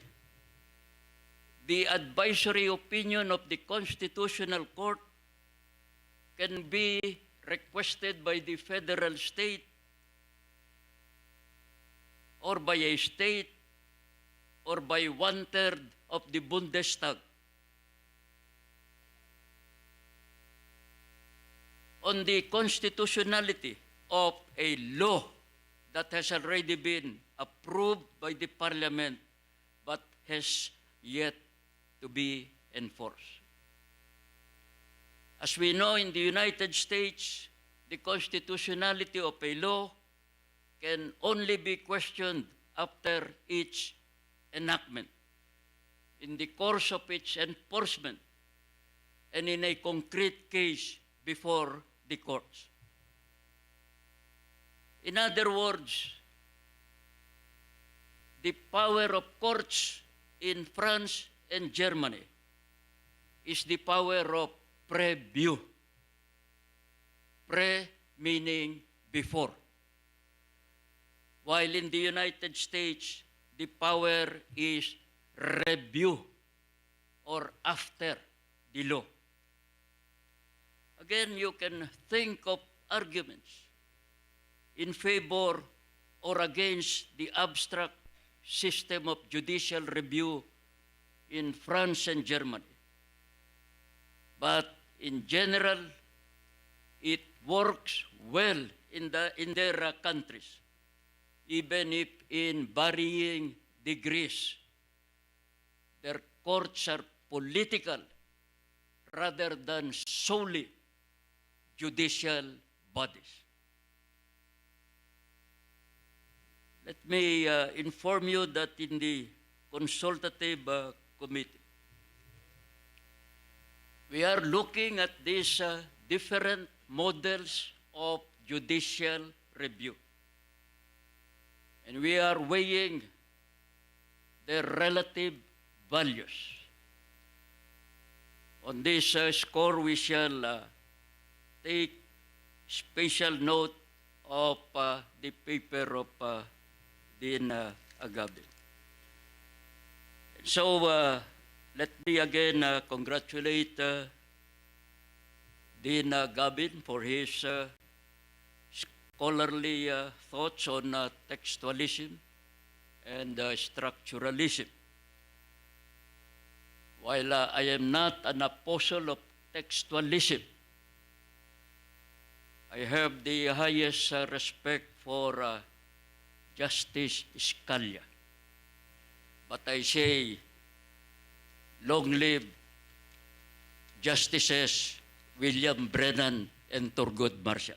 the advisory opinion of the Constitutional Court can be requested by the federal state or by a state or by 1/3 of the Bundestag. On the constitutionality of a law that has already been approved by the Parliament but has yet to be enforced. As we know, in the United States, the constitutionality of a law can only be questioned after its enactment, in the course of its enforcement, and in a concrete case before the courts. In other words, the power of courts in France and Germany is the power of preview. Pre meaning before. While in the United States, the power is review or after the law. Again, you can think of arguments in favor or against the abstract system of judicial review in France and Germany. But in general, it works well in their countries, even if in varying degrees. Their courts are political rather than solely judicial bodies. Let me inform you that in the consultative committee, we are looking at these different models of judicial review. And we are weighing their relative values. On this score, we shall take special note of the paper of Dean Agabin. So let me again congratulate Dean Gabin for his scholarly thoughts on textualism and structuralism. While I am not an apostle of textualism, I have the highest respect for Justice Scalia. But I say, long live Justices William Brennan and Thurgood Marshall.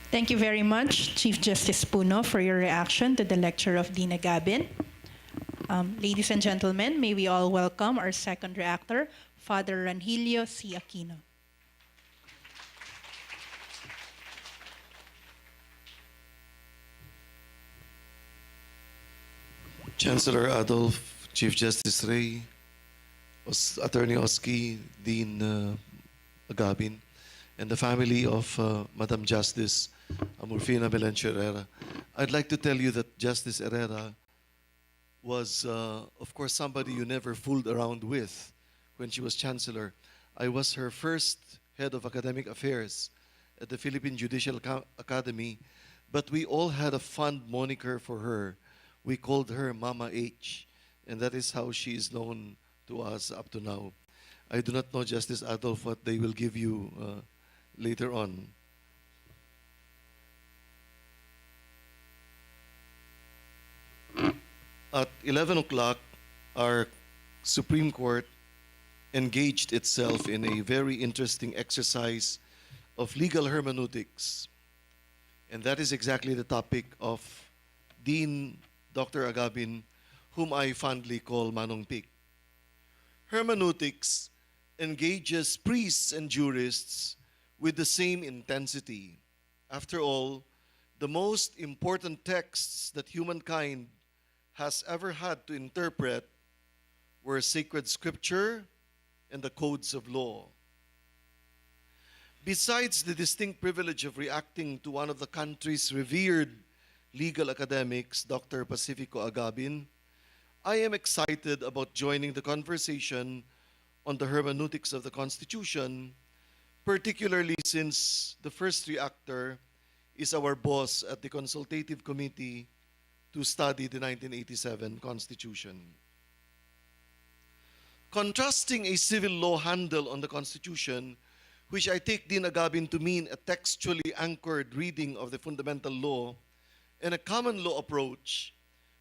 Thank you very much, Chief Justice Puno, for your reaction to the lecture of Dean Agabin. Ladies and gentlemen, may we all welcome our second reactor, Father Ranhilio C. Aquino. Chancellor Adolf, Chief Justice Ray, Attorney Oski, Dean Agabin, and the family of Madam Justice Ameurfina Melencio Herrera. I'd like to tell you that Justice Herrera was, of course, somebody you never fooled around with when she was Chancellor. I was her first head of academic affairs at the Philippine Judicial Academy, but we all had a fond moniker for her. We called her Mama H, and that is how she is known to us up to now. I do not know, Justice Adolf, what they will give you later on. At 11 o'clock, our Supreme Court engaged itself in a very interesting exercise of legal hermeneutics. And that is exactly the topic of Dean Dr. Agabin, whom I fondly call Manong Pig. Hermeneutics engages priests and jurists with the same intensity. After all, the most important texts that humankind has ever had to interpret were sacred scripture and the codes of law. Besides the distinct privilege of reacting to one of the country's revered legal academics, Dr. Pacifico Agabin, I am excited about joining the conversation on the hermeneutics of the Constitution, particularly since the first reactor is our boss at the Consultative Committee to study the 1987 Constitution. Contrasting a civil law handle on the Constitution, which I take Dean Agabin to mean a textually anchored reading of the fundamental law, and a common law approach,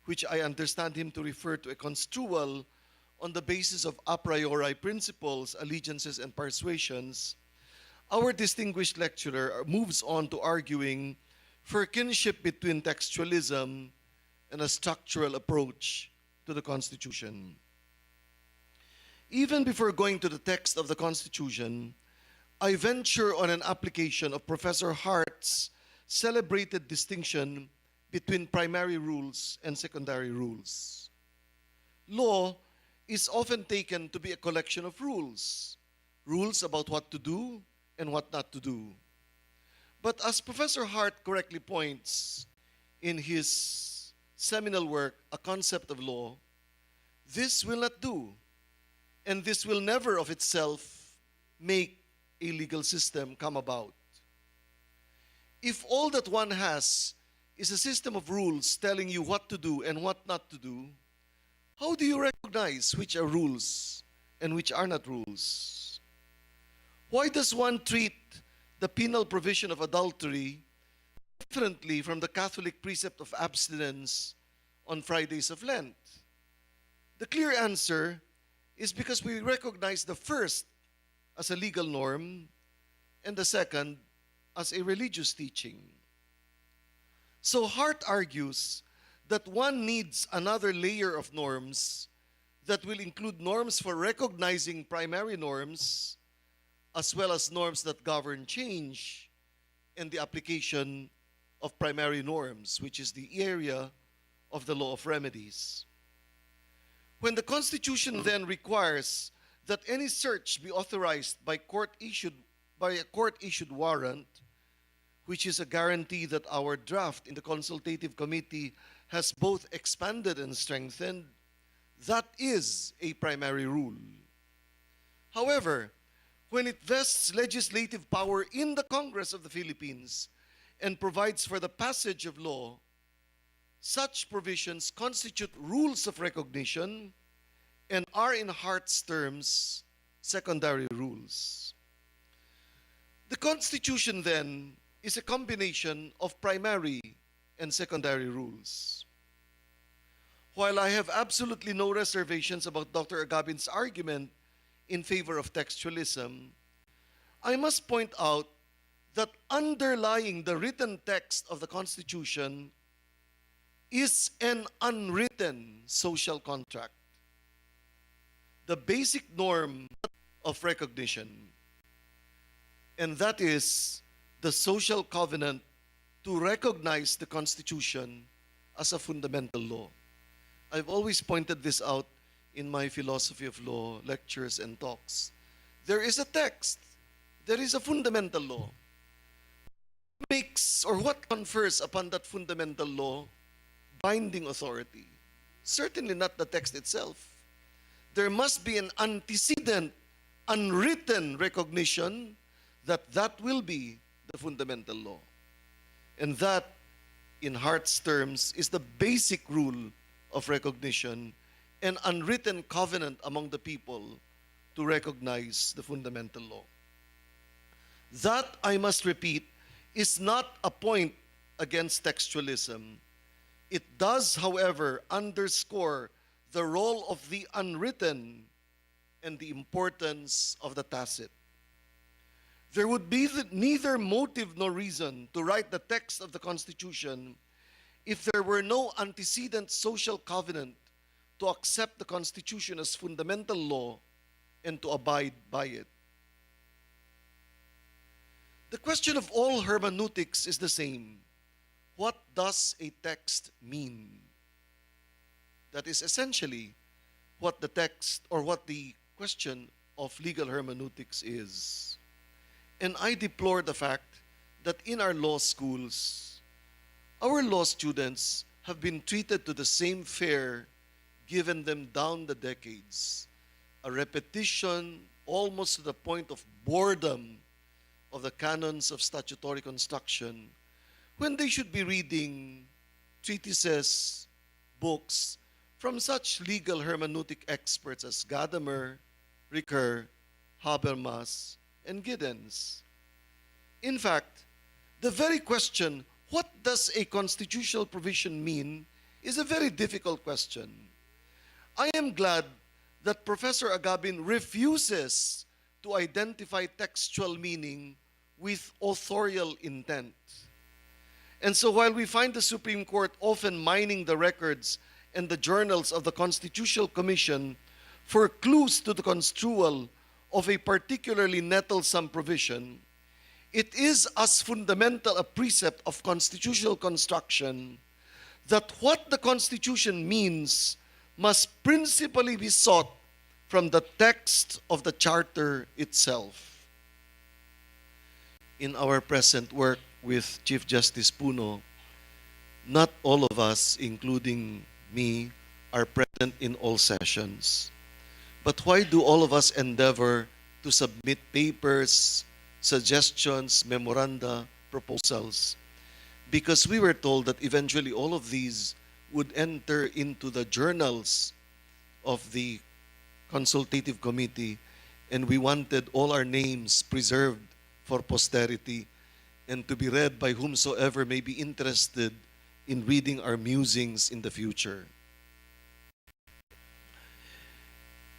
which I understand him to refer to a construal on the basis of a priori principles, allegiances, and persuasions, our distinguished lecturer moves on to arguing for kinship between textualism and a structural approach to the Constitution. Even before going to the text of the Constitution, I venture on an application of Professor Hart's celebrated distinction between primary rules and secondary rules. Law is often taken to be a collection of rules, rules about what to do and what not to do. But as Professor Hart correctly points in his seminal work, A Concept of Law, this will not do, and this will never of itself make a legal system come about. If all that one has is a system of rules telling you what to do and what not to do, how do you recognize which are rules and which are not rules? Why does one treat the penal provision of adultery differently from the Catholic precept of abstinence on Fridays of Lent? The clear answer is because we recognize the first as a legal norm and the second as a religious teaching. So Hart argues that one needs another layer of norms that will include norms for recognizing primary norms as well as norms that govern change and the application of primary norms, which is the area of the law of remedies. When the Constitution then requires that any search be authorized by a court-issued warrant, which is a guarantee that our draft in the consultative committee has both expanded and strengthened, that is a primary rule. However, when it vests legislative power in the Congress of the Philippines and provides for the passage of law, such provisions constitute rules of recognition and are, in Hart's terms, secondary rules. The Constitution, then, is a combination of primary and secondary rules. While I have absolutely no reservations about Dr. Agabin's argument in favor of textualism, I must point out that underlying the written text of the Constitution is an unwritten social contract, the basic norm of recognition, and that is the social covenant to recognize the Constitution as a fundamental law. I've always pointed this out in my philosophy of law lectures and talks. There is a text, there is a fundamental law. What makes or what confers upon that fundamental law binding authority? certainly not the text itself. There must be an antecedent, unwritten recognition that that will be the fundamental law. And that, in Hart's terms, is the basic rule of recognition, an unwritten covenant among the people to recognize the fundamental law. That, I must repeat, is not a point against textualism. It does, however, underscore the role of the unwritten and the importance of the tacit. There would be neither motive nor reason to write the text of the Constitution if there were no antecedent social covenant to accept the Constitution as fundamental law and to abide by it. The question of all hermeneutics is the same. What does a text mean? That is essentially what the text or what the question of legal hermeneutics is. And I deplore the fact that in our law schools, our law students have been treated to the same fare given them down the decades, a repetition almost to the point of boredom of the canons of statutory construction, when they should be reading treatises, books from such legal hermeneutic experts as Gadamer, Ricoeur, Habermas, and Giddens. In fact, the very question, what does a constitutional provision mean, is a very difficult question. I am glad that Professor Agabin refuses to identify textual meaning with authorial intent. And so while we find the Supreme Court often mining the records and the journals of the Constitutional Commission for clues to the construal of a particularly nettlesome provision, it is as fundamental a precept of constitutional construction that what the Constitution means must principally be sought from the text of the Charter itself. In our present work with Chief Justice Puno, not all of us, including me, are present in all sessions. But why do all of us endeavor to submit papers, suggestions, memoranda, proposals? Because we were told that eventually all of these would enter into the journals of the consultative committee, and we wanted all our names preserved for posterity and to be read by whomsoever may be interested in reading our musings in the future.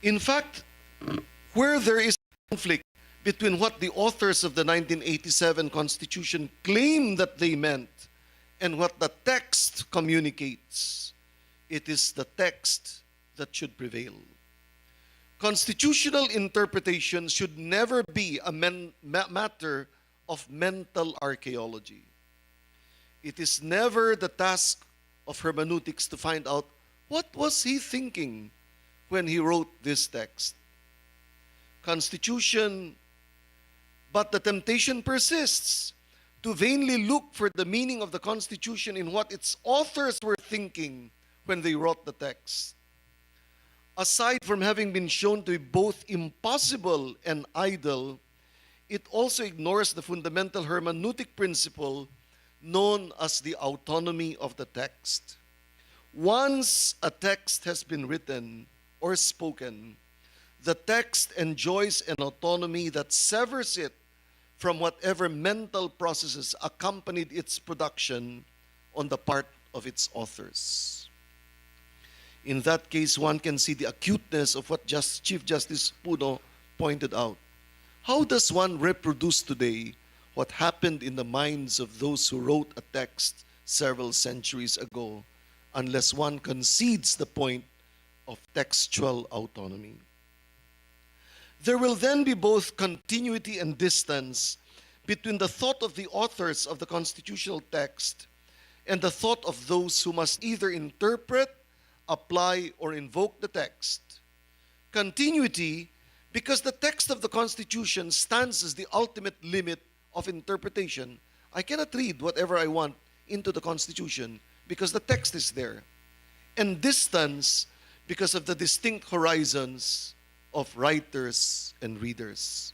In fact, where there is conflict between what the authors of the 1987 Constitution claim that they meant and what the text communicates, it is the text that should prevail. Constitutional interpretation should never be a matter of mental archaeology. It is never the task of hermeneutics to find out what was he thinking when he wrote this text. Constitution, but the temptation persists to vainly look for the meaning of the Constitution in what its authors were thinking when they wrote the text. Aside from having been shown to be both impossible and idle, it also ignores the fundamental hermeneutic principle known as the autonomy of the text. Once a text has been written or spoken, the text enjoys an autonomy that severs it from whatever mental processes accompanied its production on the part of its authors. In that case, one can see the acuteness of what Chief Justice Puno pointed out. How does one reproduce today what happened in the minds of those who wrote a text several centuries ago unless one concedes the point of textual autonomy? There will then be both continuity and distance between the thought of the authors of the constitutional text and the thought of those who must either interpret, apply, or invoke the text. Continuity because the text of the Constitution stands as the ultimate limit of interpretation. I cannot read whatever I want into the Constitution because the text is there. and distance because of the distinct horizons of writers and readers.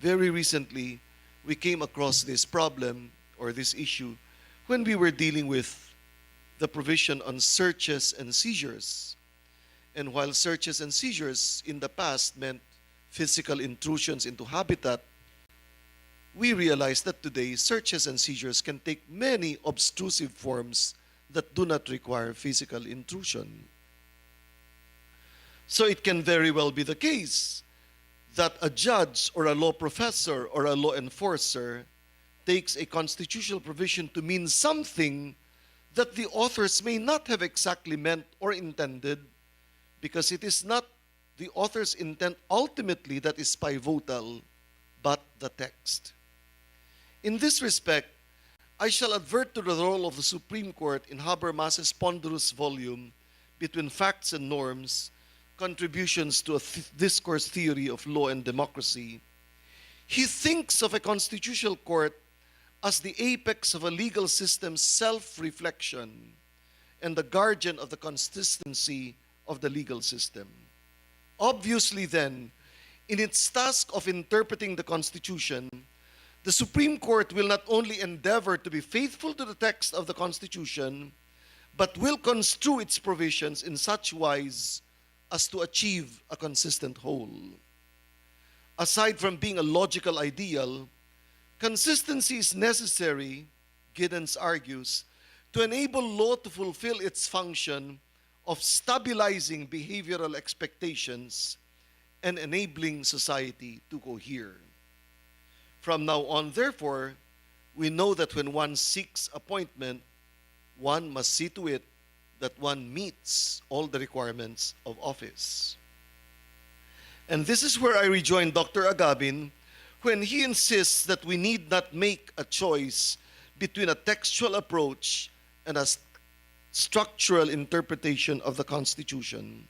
Very recently, we came across this problem or this issue when we were dealing with the provision on searches and seizures. And while searches and seizures in the past meant physical intrusions into habitat, we realize that today searches and seizures can take many obtrusive forms that do not require physical intrusion. So it can very well be the case that a judge or a law professor or a law enforcer takes a constitutional provision to mean something that the authors may not have exactly meant or intended, because it is not the author's intent ultimately that is pivotal, but the text. In this respect, I shall advert to the role of the Supreme Court in Habermas's ponderous volume, Between Facts and Norms, Contributions to a Discourse Theory of Law and Democracy. He thinks of a constitutional court as the apex of a legal system's self-reflection and the guardian of the consistency of the legal system. Obviously then, in its task of interpreting the Constitution, the Supreme Court will not only endeavor to be faithful to the text of the Constitution, but will construe its provisions in such wise as to achieve a consistent whole. Aside from being a logical ideal, consistency is necessary, Giddens argues, to enable law to fulfill its function of stabilizing behavioral expectations and enabling society to cohere. From now on, therefore, we know that when one seeks appointment, one must see to it that one meets all the requirements of office. And this is where I rejoin Dr. Agabin when he insists that we need not make a choice between a textual approach and a structural interpretation of the Constitution.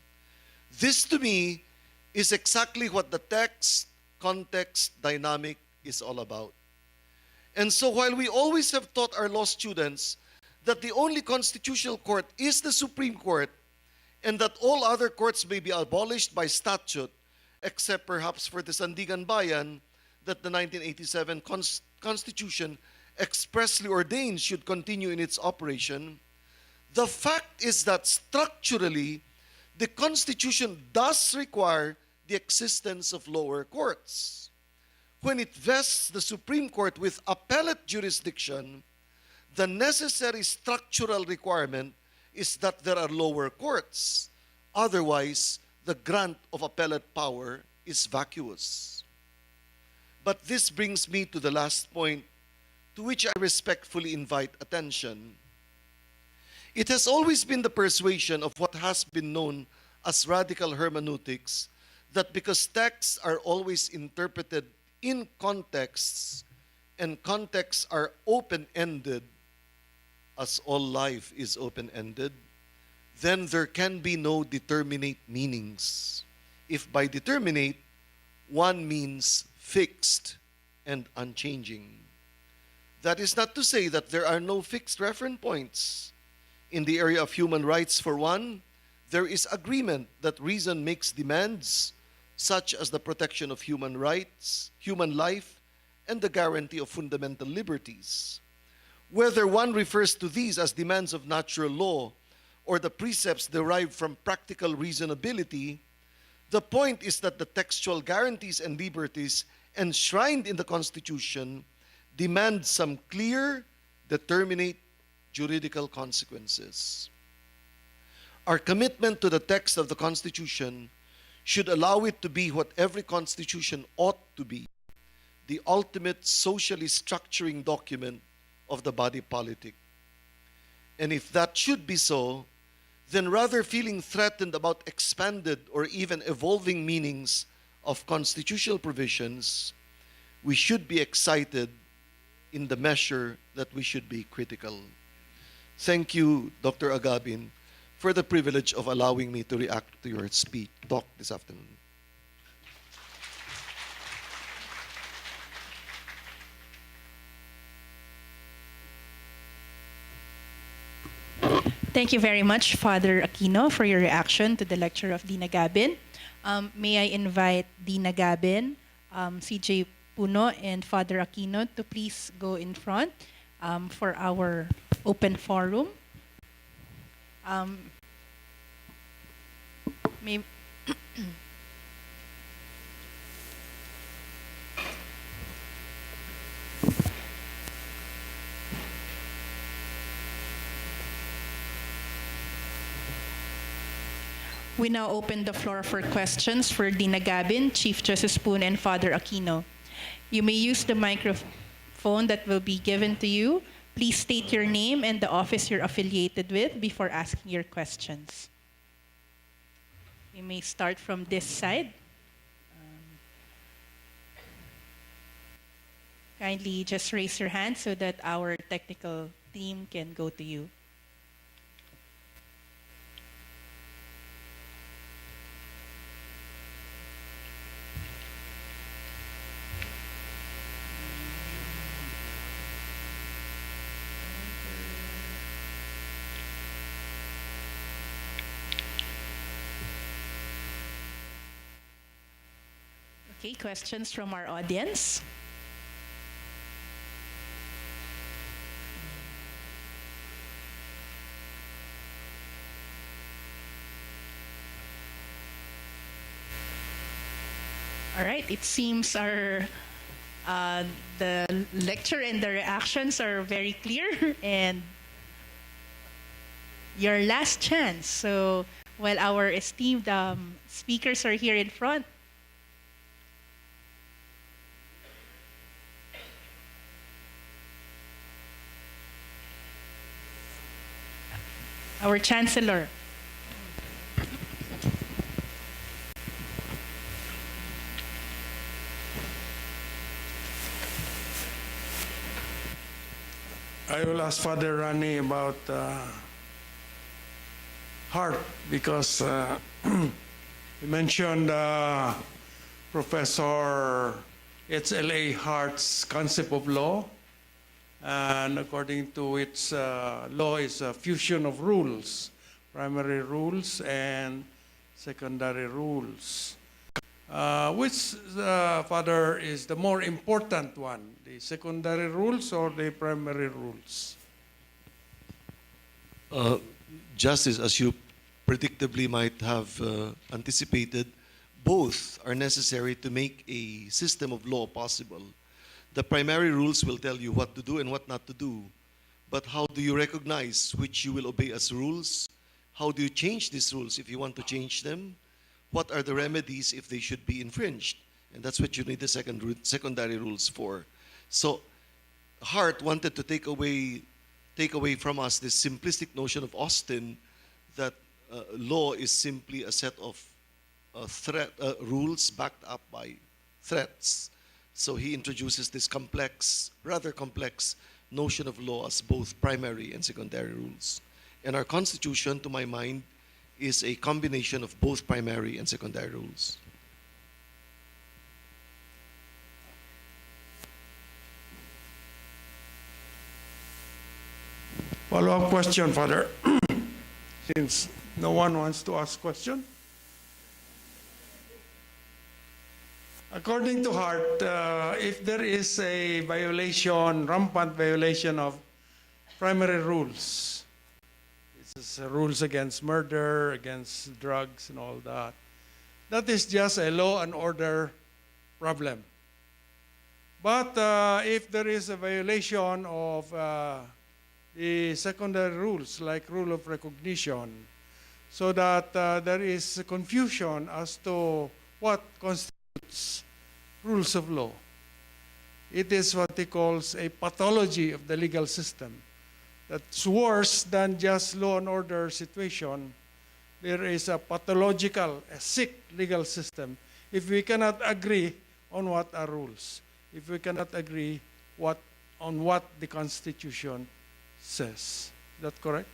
This, to me, is exactly what the text, context, dynamic is all about. And so while we always have taught our law students that the only constitutional court is the Supreme Court, and that all other courts may be abolished by statute, except perhaps for the Sandigan Bayan, that the 1987 Constitution expressly ordains should continue in its operation, the fact is that structurally, the Constitution does require the existence of lower courts. When it vests the Supreme Court with appellate jurisdiction, the necessary structural requirement is that there are lower courts. Otherwise, the grant of appellate power is vacuous. But this brings me to the last point, to which I respectfully invite attention. It has always been the persuasion of what has been known as radical hermeneutics that because texts are always interpreted in contexts, and contexts are open-ended, as all life is open-ended, then there can be no determinate meanings. If by determinate, one means fixed and unchanging. That is not to say that there are no fixed reference points. In the area of human rights, for one, there is agreement that reason makes demands such as the protection of human rights, human life, and the guarantee of fundamental liberties. Whether one refers to these as demands of natural law or the precepts derived from practical reasonability, the point is that the textual guarantees and liberties enshrined in the Constitution demand some clear, determinate juridical consequences. Our commitment to the text of the Constitution should allow it to be what every Constitution ought to be, the ultimate socially structuring document of the body politic. And if that should be so, then rather feeling threatened about expanded or even evolving meanings of constitutional provisions, we should be excited in the measure that we should be critical. Thank you, Dr. Agabin, for the privilege of allowing me to react to your talk this afternoon. Thank you very much, Father Aquino, for your reaction to the lecture of Dina Gabin. May I invite Dina Gabin, CJ Puno, and Father Aquino to please go in front for our open forum. May We now open the floor for questions for Dina Gabin, Chief Justice Poon, and Father Aquino. You may use the microphone that will be given to you. Please state your name and the office you're affiliated with before asking your questions. You may start from this side. Kindly just raise your hand so that our technical team can go to you. Okay, questions from our audience? All right, it seems the lecture and the reactions are very clear, and your last chance. So while our esteemed speakers are here in front, our Chancellor. I will ask Father Rani about heart because he mentioned Professor H.L.A. Hart's concept of law, and according to its law is a fusion of rules, primary rules and secondary rules. Which, Father, is the more important one, the secondary rules or the primary rules? Justice, as you predictably might have anticipated, both are necessary to make a system of law possible. The primary rules will tell you what to do and what not to do. But how do you recognize which you will obey as rules? How do you change these rules if you want to change them? What are the remedies if they should be infringed? And that's what you need the secondary rules for. So Hart wanted to take away from us this simplistic notion of Austin that law is simply a set of rules backed up by threats. So he introduces this rather complex notion of law as both primary and secondary rules. And our Constitution, to my mind, is a combination of both primary and secondary rules. Follow-up question, Father. Since no one wants to ask question. According to Hart, if there is a rampant violation of primary rules, this is rules against murder, against drugs and all that, that is just a law and order problem. But if there is a violation of the secondary rules, like rule of recognition, so that there is confusion as to what constitutes rules of law. It is what he calls a pathology of the legal system. That's worse than just law and order situation. There is a pathological, a sick legal system if we cannot agree on what are rules, if we cannot agree on what the Constitution says. Is that correct?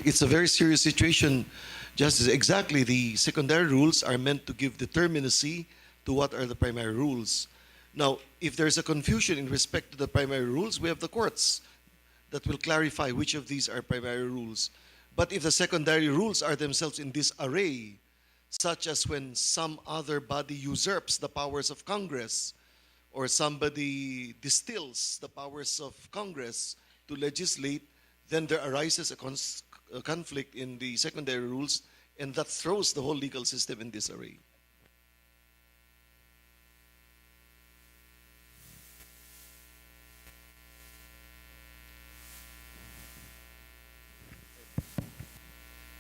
It's a very serious situation, Justice. Exactly, the secondary rules are meant to give determinacy to what are the primary rules. Now, if there's a confusion in respect to the primary rules, we have the courts. that will clarify which of these are primary rules. But if the secondary rules are themselves in disarray, such as when some other body usurps the powers of Congress, or somebody distills the powers of Congress to legislate, then there arises a conflict in the secondary rules, and that throws the whole legal system in disarray.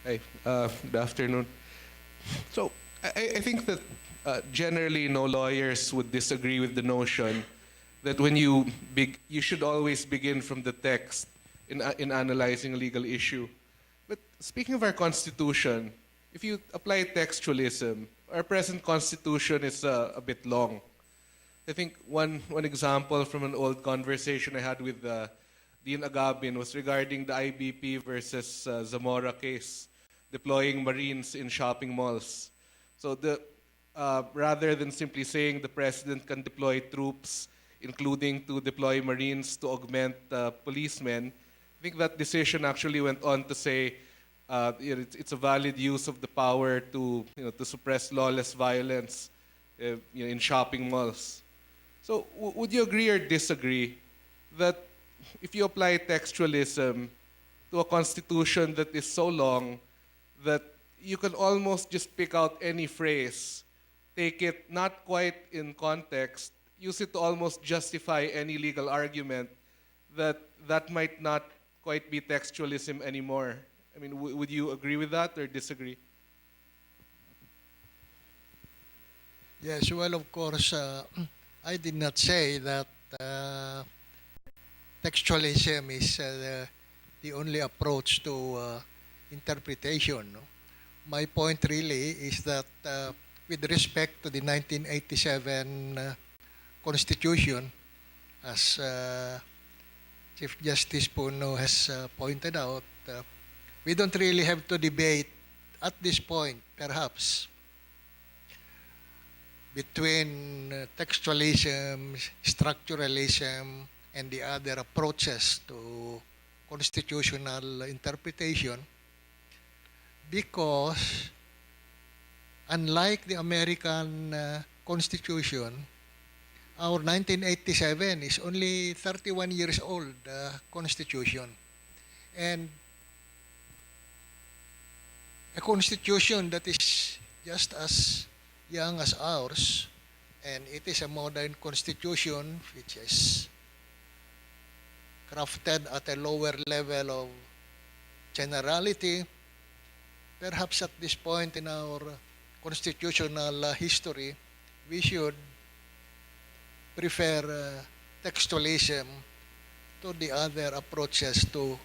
Hi, good afternoon. So I think that generally no lawyers would disagree with the notion that when you should always begin from the text in analyzing a legal issue. But speaking of our Constitution, if you apply textualism, our present Constitution is a bit long. I think one example from an old conversation I had with Dean Agabin was regarding the IBP versus Zamora case, deploying Marines in shopping malls. So rather than simply saying the president can deploy troops, including to deploy Marines to augment policemen, I think that decision actually went on to say it's a valid use of the power to suppress lawless violence in shopping malls. So would you agree or disagree that if you apply textualism to a constitution that is so long that you can almost just pick out any phrase, take it not quite in context, use it to almost justify any legal argument, that might not quite be textualism anymore? I mean, would you agree with that or disagree? Yes, well, of course, I did not say that textualism is the only approach to interpretation. No? My point really is that with respect to the 1987 Constitution, as Chief Justice Puno has pointed out, we don't really have to debate at this point, perhaps, between textualism, structuralism, and the other approaches to constitutional interpretation, because unlike the American Constitution, our 1987 is only 31 years old Constitution. And a Constitution that is just as young as ours, and it is a modern Constitution which is crafted at a lower level of generality. Perhaps at this point in our constitutional history, we should prefer textualism to the other approaches to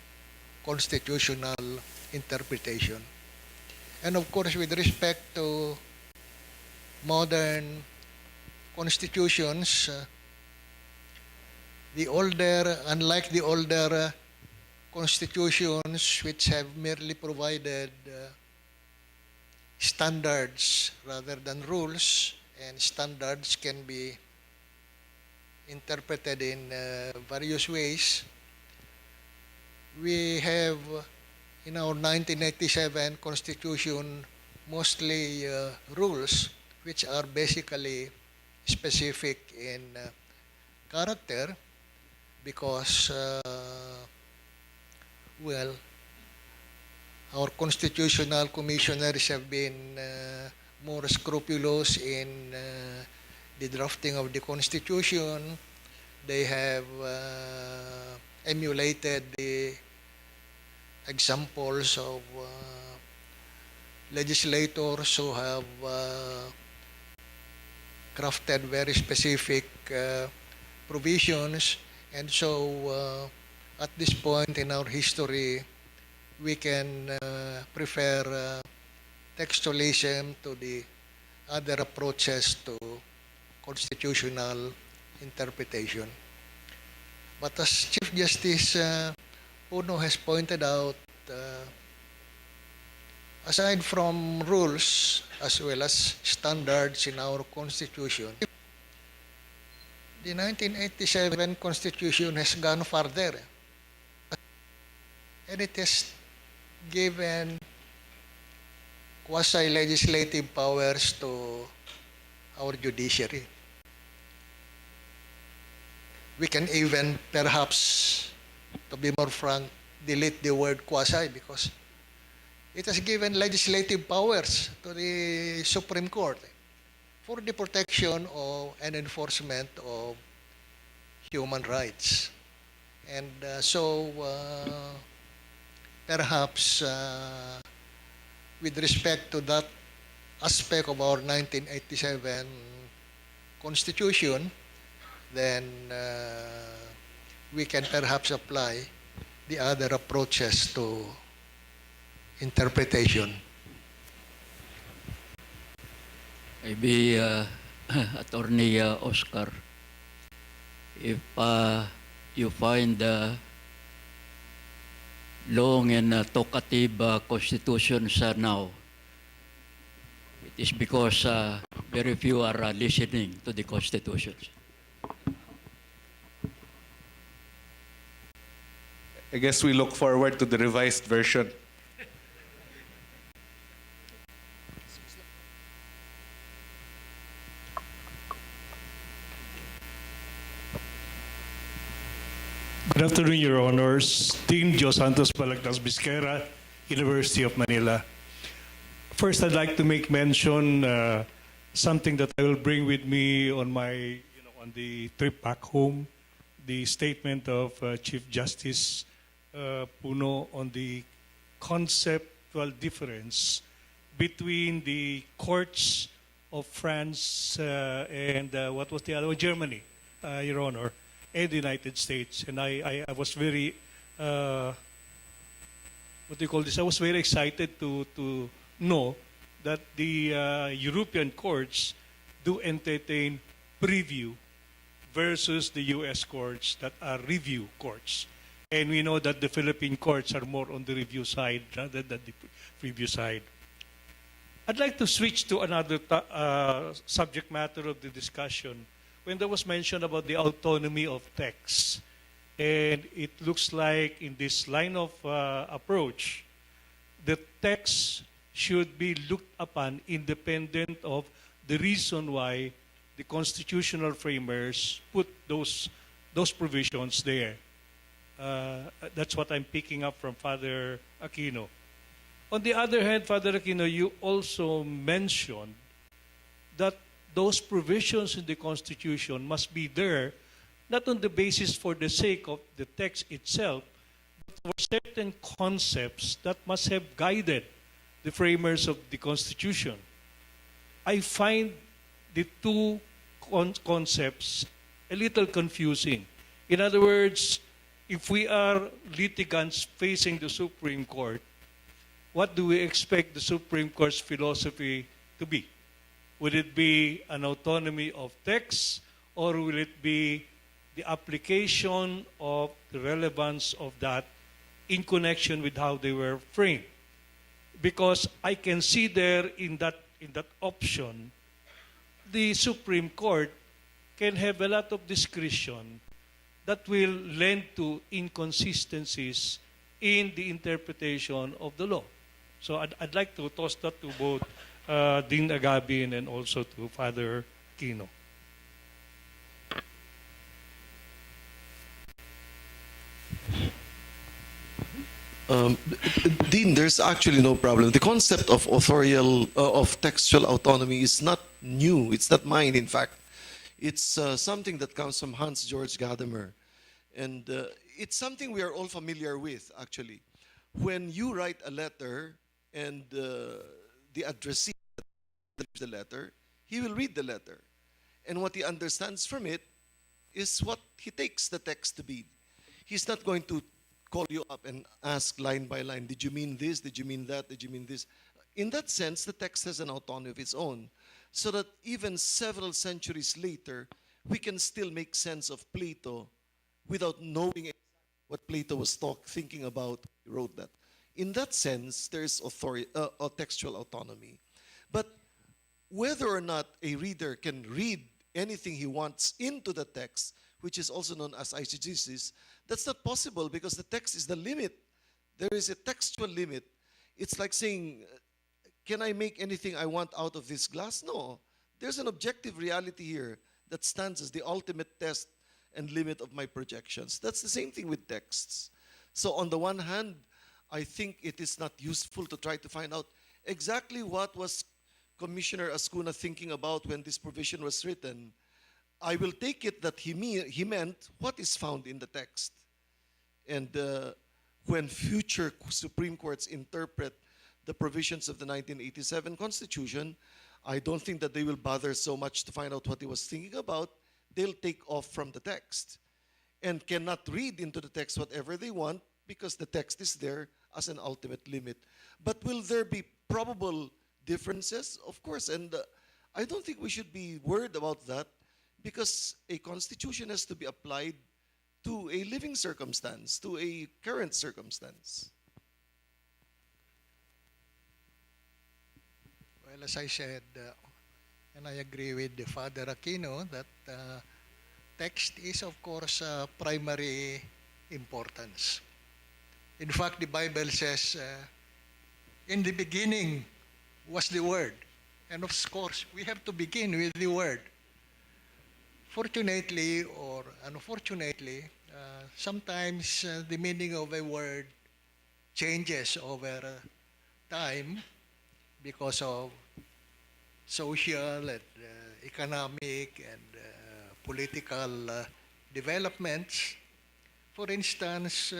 constitutional interpretation. And of course, with respect to modern constitutions, unlike the older constitutions which have merely provided standards rather than rules, and standards can be interpreted in various ways, we have in our 1987 Constitution mostly rules which are basically specific in character, because, well, our constitutional commissioners have been more scrupulous in the drafting of the Constitution. They have emulated the examples of legislators who have crafted very specific provisions, and so at this point in our history, we can prefer textualism to the other approaches to constitutional interpretation. But as Chief Justice Puno has pointed out, aside from rules as well as standards in our Constitution, the 1987 Constitution has gone further. and it has given quasi-legislative powers to our judiciary. We can even, perhaps, to be more frank, delete the word quasi because it has given legislative powers to the Supreme Court for the protection of and enforcement of human rights. And perhaps with respect to that aspect of our 1987 Constitution, then we can perhaps apply the other approaches to interpretation. Maybe Attorney Oscar, if you find long and talkative constitutions now, it is because very few are listening to the constitutions. I guess we look forward to the revised version. Good afternoon, Your Honors. Dean Jos Santos Balagtas Bisquera, University of Manila. First, I'd like to make mention something that I will bring with me on my, on the trip back home, the statement of Chief Justice Puno on the conceptual difference between the courts of France and what was the other one? Germany, Your Honor, and the United States. And I was very, what do you call this? I was very excited to know that the European courts do entertain preview versus the U.S. courts that are review courts. And we know that the Philippine courts are more on the review side rather than the preview side. I'd like to switch to another subject matter of the discussion. When there was mention about the autonomy of texts, and it looks like in this line of approach, the text should be looked upon independent of the reason why the constitutional framers put those provisions there. That's what I'm picking up from Father Aquino. On the other hand, Father Aquino, you also mentioned that those provisions in the Constitution must be there not on the basis for the sake of the text itself, but for certain concepts that must have guided the framers of the Constitution. I find the two concepts a little confusing. In other words, if we are litigants facing the Supreme Court, what do we expect the Supreme Court's philosophy to be? Would it be an autonomy of text, or will it be the application of the relevance of that in connection with how they were framed? Because I can see there in that option, the Supreme Court can have a lot of discretion that will lend to inconsistencies in the interpretation of the law. So I'd like to toss that to both Dean Agabin and also to Father Kino. Dean, there's actually no problem. The concept of authorial, of textual autonomy is not new. It's not mine, in fact. It's something that comes from Hans-Georg Gadamer. And it's something we are all familiar with, actually. When you write a letter and the addressee reads the letter, he will read the letter. And what he understands from it is what he takes the text to be. He's not going to call you up and ask line by line, did you mean this? Did you mean that? Did you mean this? In that sense, the text has an autonomy of its own, so that even several centuries later, we can still make sense of Plato without knowing what Plato was thinking about when he wrote that. In that sense, there is textual autonomy. But whether or not a reader can read anything he wants into the text, which is also known as eisegesis, that's not possible because the text is the limit. there is a textual limit. It's like saying, can I make anything I want out of this glass? No. There's an objective reality here that stands as the ultimate test and limit of my projections. That's the same thing with texts. So on the one hand, I think it is not useful to try to find out exactly what was Commissioner Ascuna thinking about when this provision was written. I will take it that he meant what is found in the text. And when future Supreme Courts interpret the provisions of the 1987 Constitution, I don't think that they will bother so much to find out what he was thinking about. They'll take off from the text and cannot read into the text whatever they want because the text is there as an ultimate limit. But will there be probable differences? Of course, and I don't think we should be worried about that because a constitution has to be applied to a living circumstance, to a current circumstance. Well, as I said, and I agree with Father Aquino, that text is, of course, primary importance. In fact, the Bible says, in the beginning was the Word. And of course, we have to begin with the Word. Fortunately or unfortunately, sometimes the meaning of a word changes over time because of social and economic and political developments. For instance,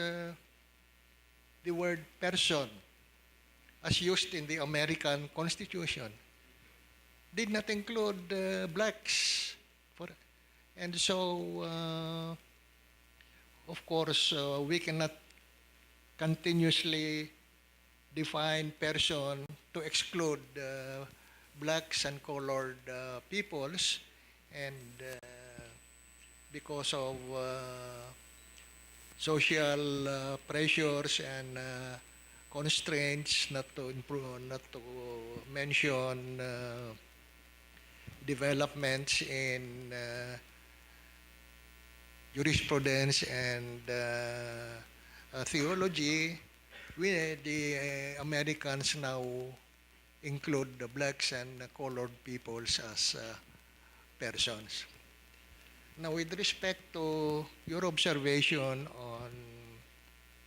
the word person, as used in the American Constitution, did not include blacks. And so, of course, we cannot continuously define person to exclude blacks and colored peoples, and because of social pressures and constraints, not to mention developments in jurisprudence and theology, the Americans now include the blacks and colored peoples as persons. Now, with respect to your observation on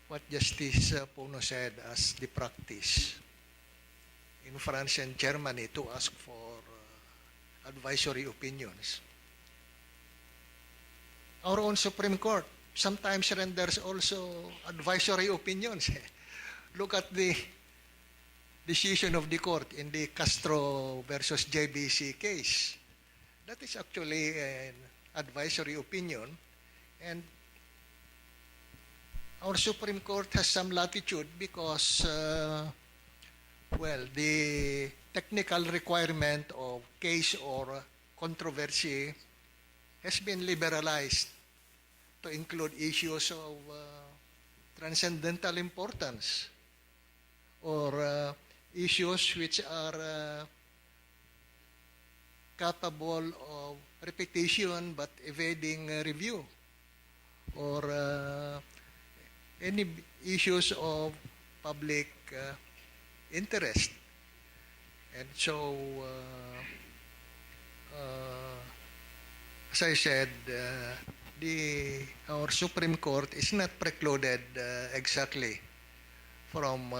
what Justice Puno said as the practice in France and Germany to ask for advisory opinions, our own Supreme Court sometimes renders also advisory opinions. Look at the decision of the court in the Castro versus JBC case. That is actually an advisory opinion, and our Supreme Court has some latitude because, well, the technical requirement of case or controversy has been liberalized to include issues of transcendental importance or issues which are capable of repetition but evading review, or any issues of public interest. And so, as I said, our Supreme Court is not precluded exactly from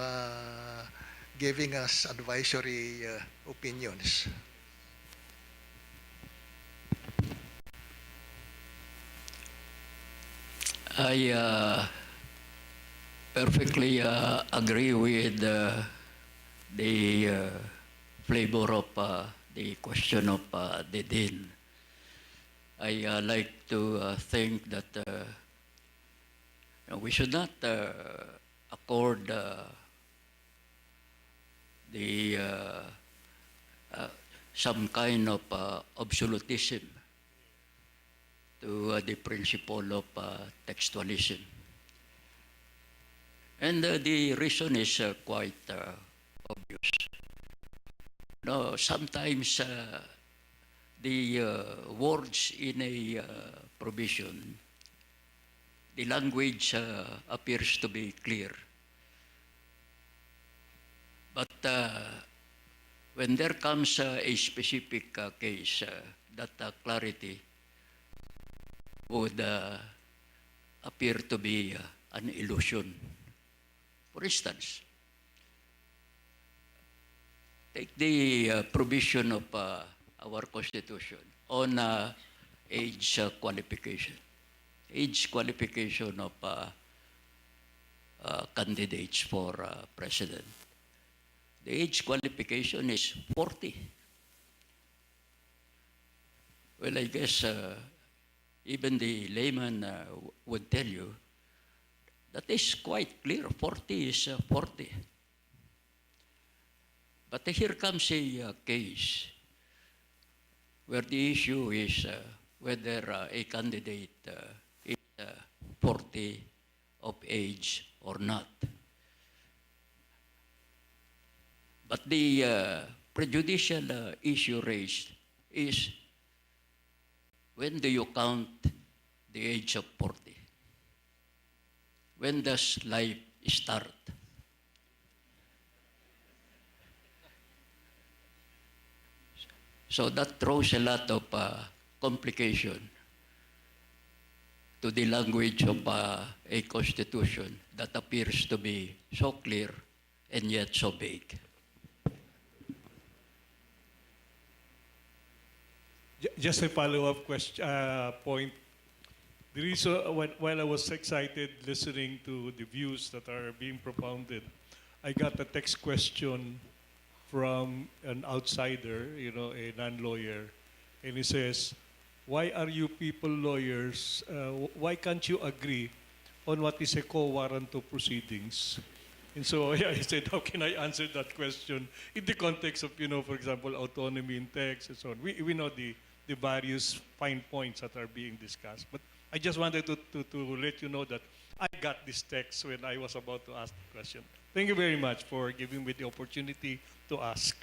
giving us advisory opinions. I perfectly agree with the flavor of the question of the Dean. I like to think that we should not accord some kind of absolutism to the principle of textualism. And the reason is quite obvious. No, sometimes the words in a provision, the language appears to be clear. But when there comes a specific case, that clarity would appear to be an illusion. For instance, take the provision of our Constitution on age qualification. Age qualification of candidates for president. The age qualification is 40. Well, I guess even the layman would tell you that is quite clear. 40 is 40. But here comes a case where the issue is whether a candidate is 40 of age or not. But the prejudicial issue raised is, when do you count the age of 40? When does life start? So that throws a lot of complication to the language of a constitution that appears to be so clear and yet so vague. Just a follow-up question, point. The reason, while I was excited listening to the views that are being propounded, I got a text question from an outsider, a non-lawyer, and he says, why are you people lawyers, why can't you agree on what is a quo warranto proceedings? And so I said, how can I answer that question in the context of, for example, autonomy in text and so on. We know the various fine points that are being discussed. But I just wanted to let you know that I got this text when I was about to ask the question. Thank you very much for giving me the opportunity to ask.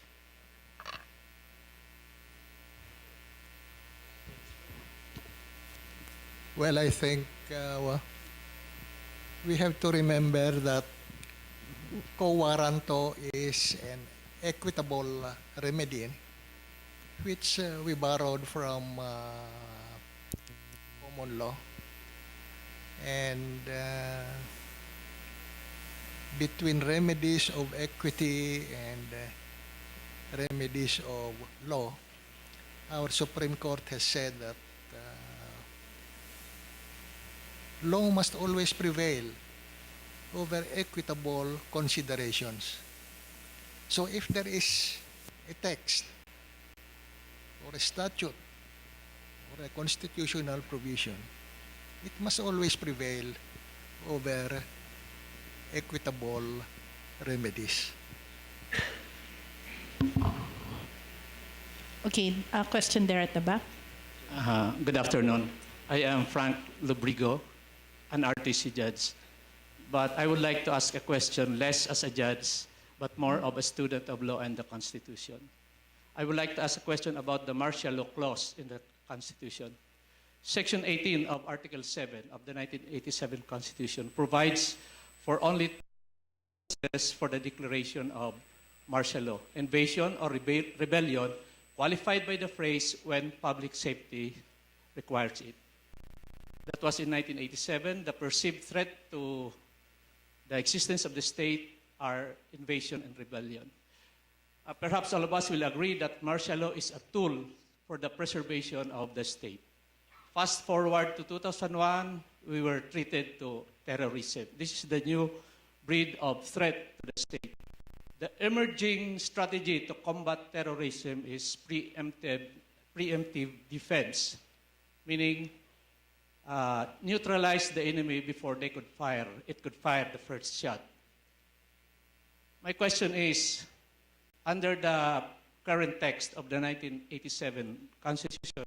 Well, I think we have to remember that quo warranto is an equitable remedy which we borrowed from common law. And between remedies of equity and remedies of law, our Supreme Court has said that law must always prevail over equitable considerations. So if there is a text or a statute or a constitutional provision, it must always prevail over equitable remedies. Okay, a question there at the back. Good afternoon. I am Frank Lubrigo, an RTC judge. But I would like to ask a question less as a judge, but more of a student of law and the Constitution. I would like to ask a question about the martial law clause in the Constitution. Section 18 of Article 7 of the 1987 Constitution provides for only process for the declaration of martial law: invasion or rebellion, qualified by the phrase "when public safety requires it." That was in 1987. The perceived threat to the existence of the state are invasion and rebellion. Perhaps all of us will agree that martial law is a tool for the preservation of the state. Fast forward to 2001, we were treated to terrorism. This is the new breed of threat to the state. The emerging strategy to combat terrorism is preemptive defense, meaning neutralize the enemy before it could fire the first shot. My question is, under the current text of the 1987 Constitution,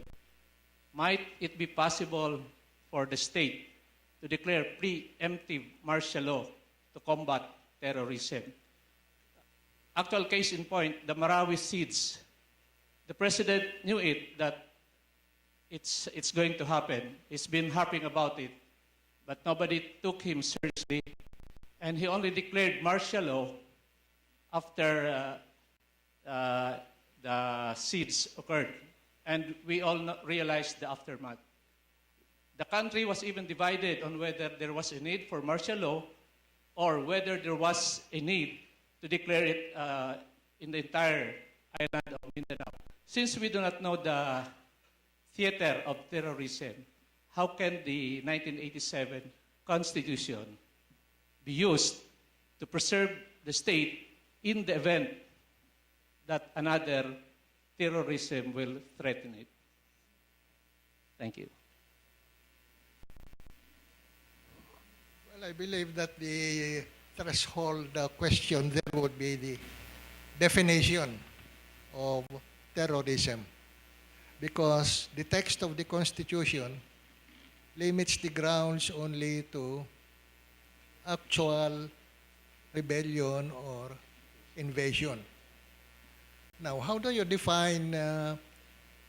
might it be possible for the state to declare preemptive martial law to combat terrorism? Actual case in point, the Marawi siege. The president knew it, that it's going to happen. He's been harping about it, but nobody took him seriously. And he only declared martial law after the siege occurred, and we all realized the aftermath. The country was even divided on whether there was a need for martial law or whether there was a need to declare it in the entire island of Mindanao. Since we do not know the theater of terrorism, how can the 1987 Constitution be used to preserve the state in the event that another terrorism will threaten it? Thank you. Well, I believe that the threshold question there would be the definition of terrorism, because the text of the Constitution limits the grounds only to actual rebellion or invasion. Now, how do you define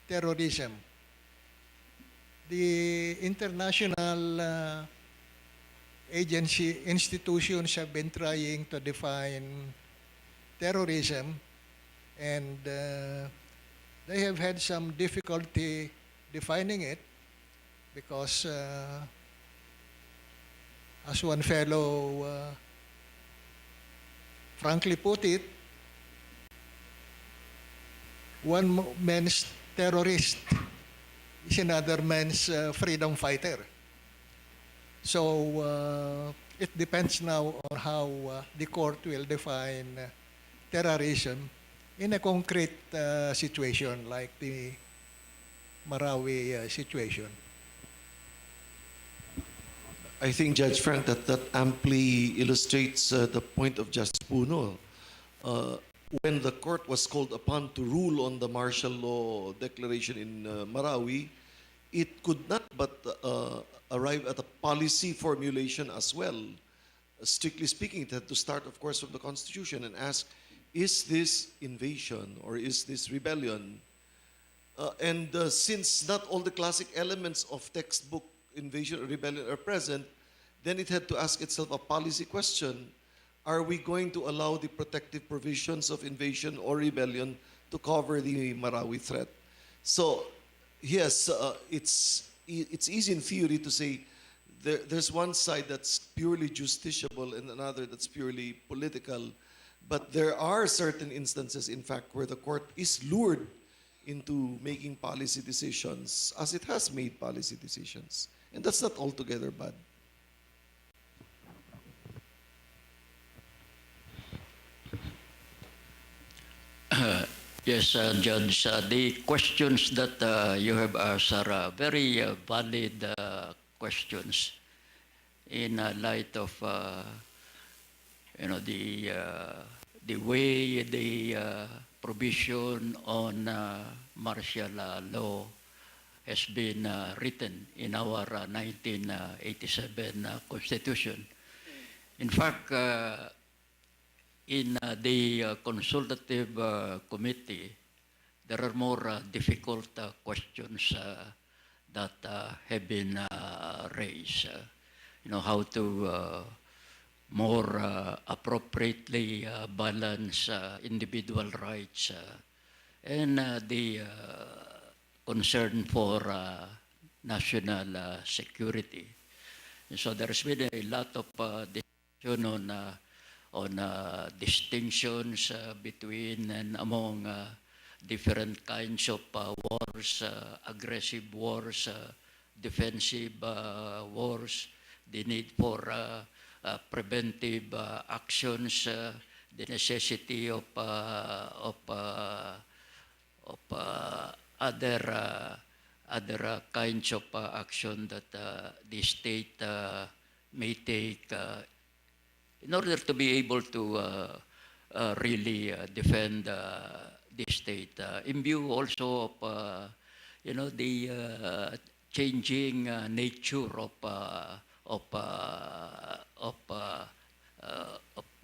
terrorism? The international institutions have been trying to define terrorism, and they have had some difficulty defining it because, as one fellow frankly put it, one man's terrorist is another man's freedom fighter. So it depends now on how the court will define terrorism in a concrete situation like the Marawi situation. I think, Judge Frank, that amply illustrates the point of Justice Puno. When the court was called upon to rule on the martial law declaration in Marawi, it could not but arrive at a policy formulation as well. Strictly speaking, it had to start, of course, from the Constitution and ask, is this invasion or is this rebellion? Since not all the classic elements of textbook invasion or rebellion are present, then it had to ask itself a policy question. Are we going to allow the protective provisions of invasion or rebellion to cover the Marawi threat? So, yes, it's easy in theory to say there's one side that's purely justiciable and another that's purely political. But there are certain instances, in fact, where the court is lured into making policy decisions, as it has made policy decisions. And that's not altogether bad. Yes, Judge, the questions that you have asked are very valid questions in light of the way the provision on martial law has been written in our 1987 Constitution. In fact, in the consultative committee, there are more difficult questions that have been raised. How to more appropriately balance individual rights and the concern for national security. And so there's been a lot of discussion on distinctions between and among different kinds of wars, aggressive wars, defensive wars, the need for preventive actions, the necessity of other kinds of action that the state may take in order to be able to really defend the state. In view also of the changing nature of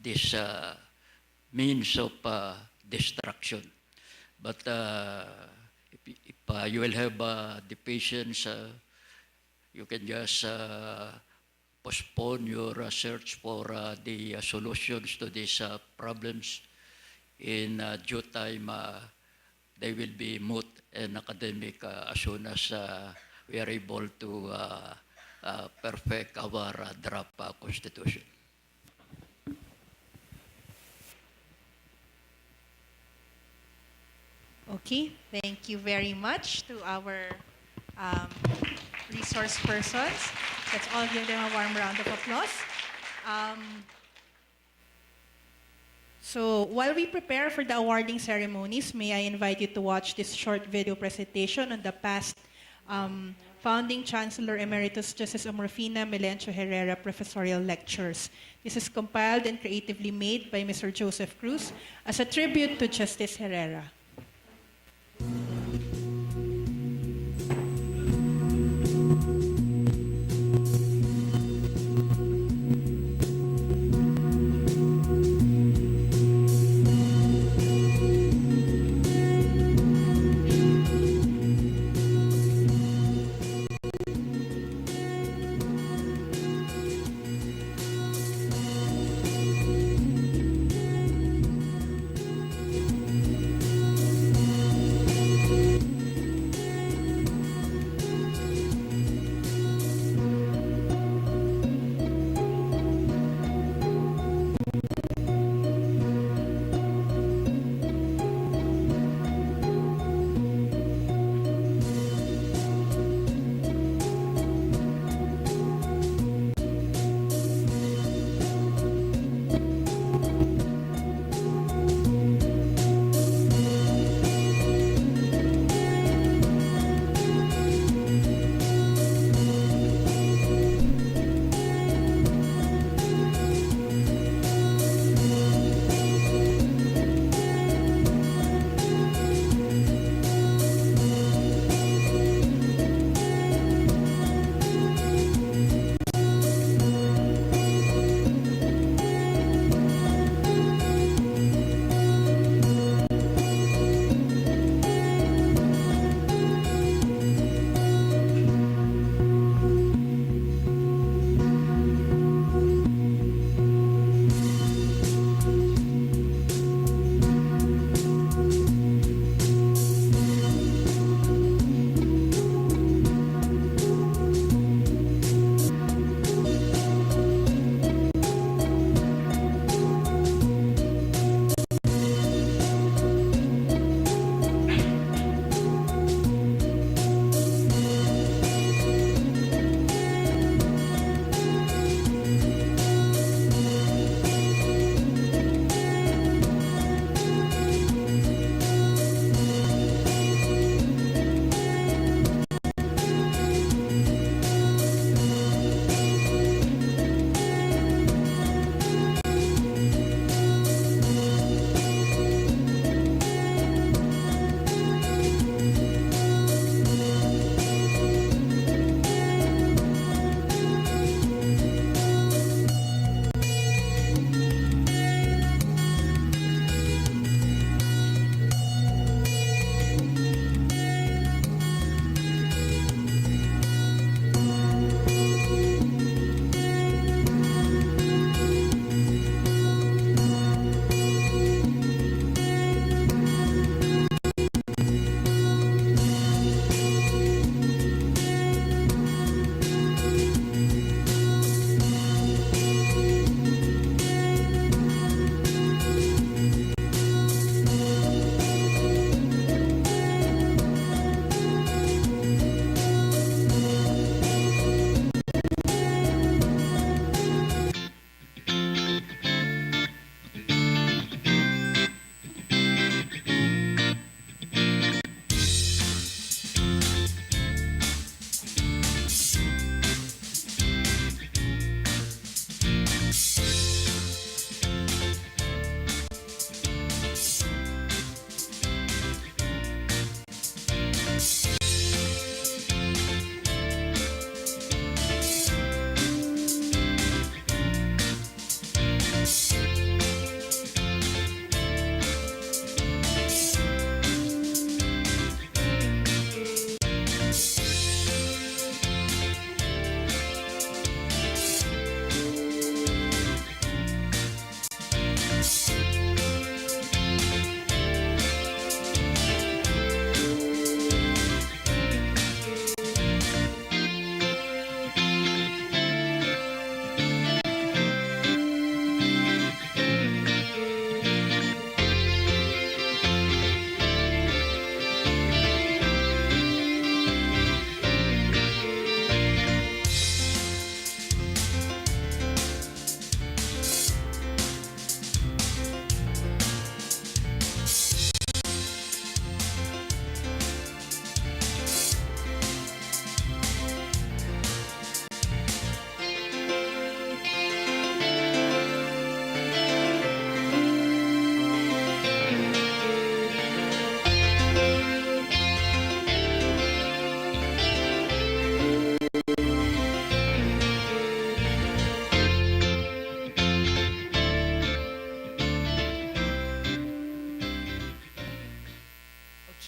this means of destruction. But if you will have the patience, you can just postpone your search for the solutions to these problems in due time, they will be moot and academic as soon as we are able to perfect our draft constitution. Okay, thank you very much to our resource persons. Let's all give them a warm round of applause. So while we prepare for the awarding ceremonies, may I invite you to watch this short video presentation on the past founding Chancellor Emeritus Justice Ameurfina Melencio Herrera Professorial Lectures. This is compiled and creatively made by Mr. Joseph Cruz as a tribute to Justice Herrera.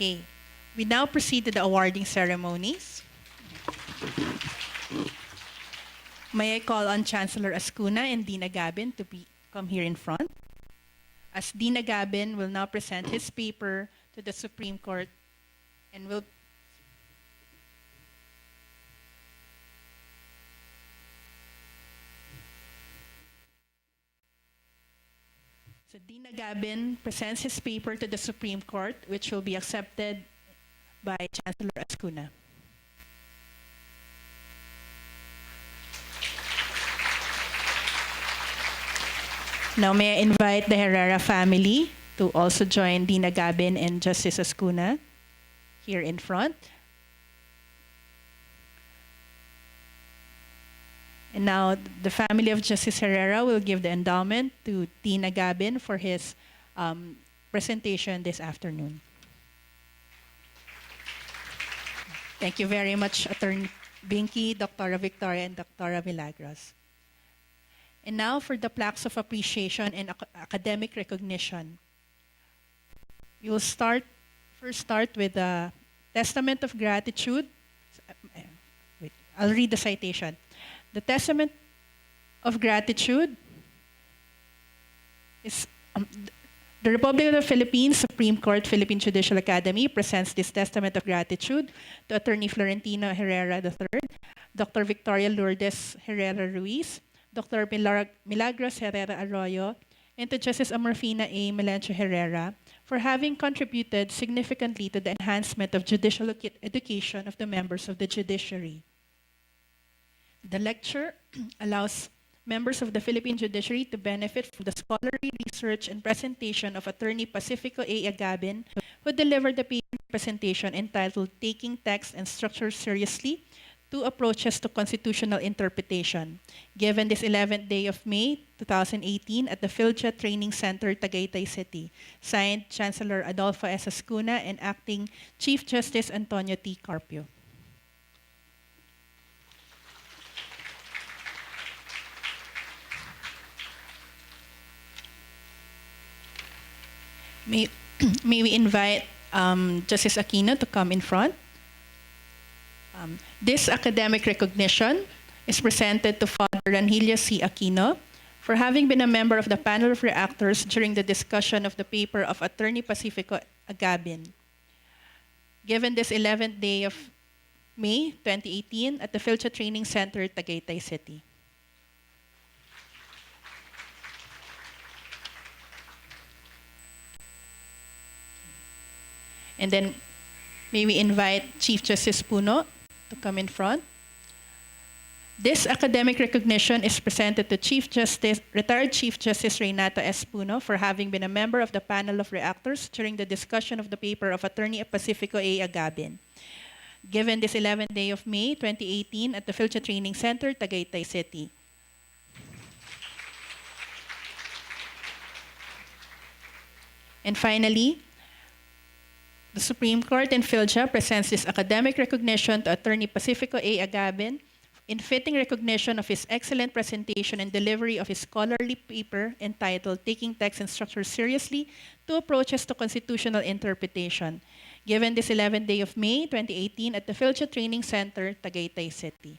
Okay. We now proceed to the awarding ceremonies. May I call on Chancellor Acuna and Dean Gabon to come here in front. As Dean Gabon will now present his paper to the Supreme Court and will So Dean Gabon presents his paper to the Supreme Court, which will be accepted by Chancellor Acuna. Now may I invite the Herrera family to also join Dean Gabon and Justice Acuna here in front. And now the family of Justice Herrera will give the endowment to Dean Gabon for his presentation this afternoon. Thank you very much, Attorney Binky, Dr. Victoria, and Dr. Milagros. And now for the plaques of appreciation and academic recognition. We will first start with the Testament of Gratitude. Wait, I'll read the citation. The Testament of Gratitude is the Republic of the Philippines Supreme Court Philippine Judicial Academy presents this Testament of Gratitude to Attorney Florentino Herrera III, Dr. Victoria Lourdes Herrera Ruiz, Dr. Milagros Herrera Arroyo, and to Justice Ameurfina Melencio Herrera for having contributed significantly to the enhancement of judicial education of the members of the judiciary. The lecture allows members of the Philippine judiciary to benefit from the scholarly research and presentation of Attorney Pacifico A. Gabon, who delivered the paper presentation entitled Taking Text and Structure Seriously, Two Approaches to Constitutional Interpretation, given this 11th day of May 2018 at the PHILJA Training Center, Tagaytay City. Signed, Chancellor Adolfo S. Acuna and Acting Chief Justice Antonio T. Carpio. May we invite Justice Aquino to come in front. This academic recognition is presented to Father Ranhilio C. Aquino for having been a member of the panel of reactors during the discussion of the paper of Attorney Pacifico Gabon. Given this 11th day of May 2018 at the PHILJA Training Center, Tagaytay City. And then may we invite Chief Justice Puno to come in front. This academic recognition is presented to retired Chief Justice Renata S. Puno for having been a member of the panel of reactors during the discussion of the paper of Attorney Pacifico A. Gabon. Given this 11th day of May 2018 at the PHILJA Training Center, Tagaytay City. And finally, the Supreme Court in PHILJA presents this academic recognition to Attorney Pacifico A. Gabon in fitting recognition of his excellent presentation and delivery of his scholarly paper entitled Taking Text and Structure Seriously, Two Approaches to Constitutional Interpretation, given this 11th day of May 2018 at the PHILJA Training Center, Tagaytay City.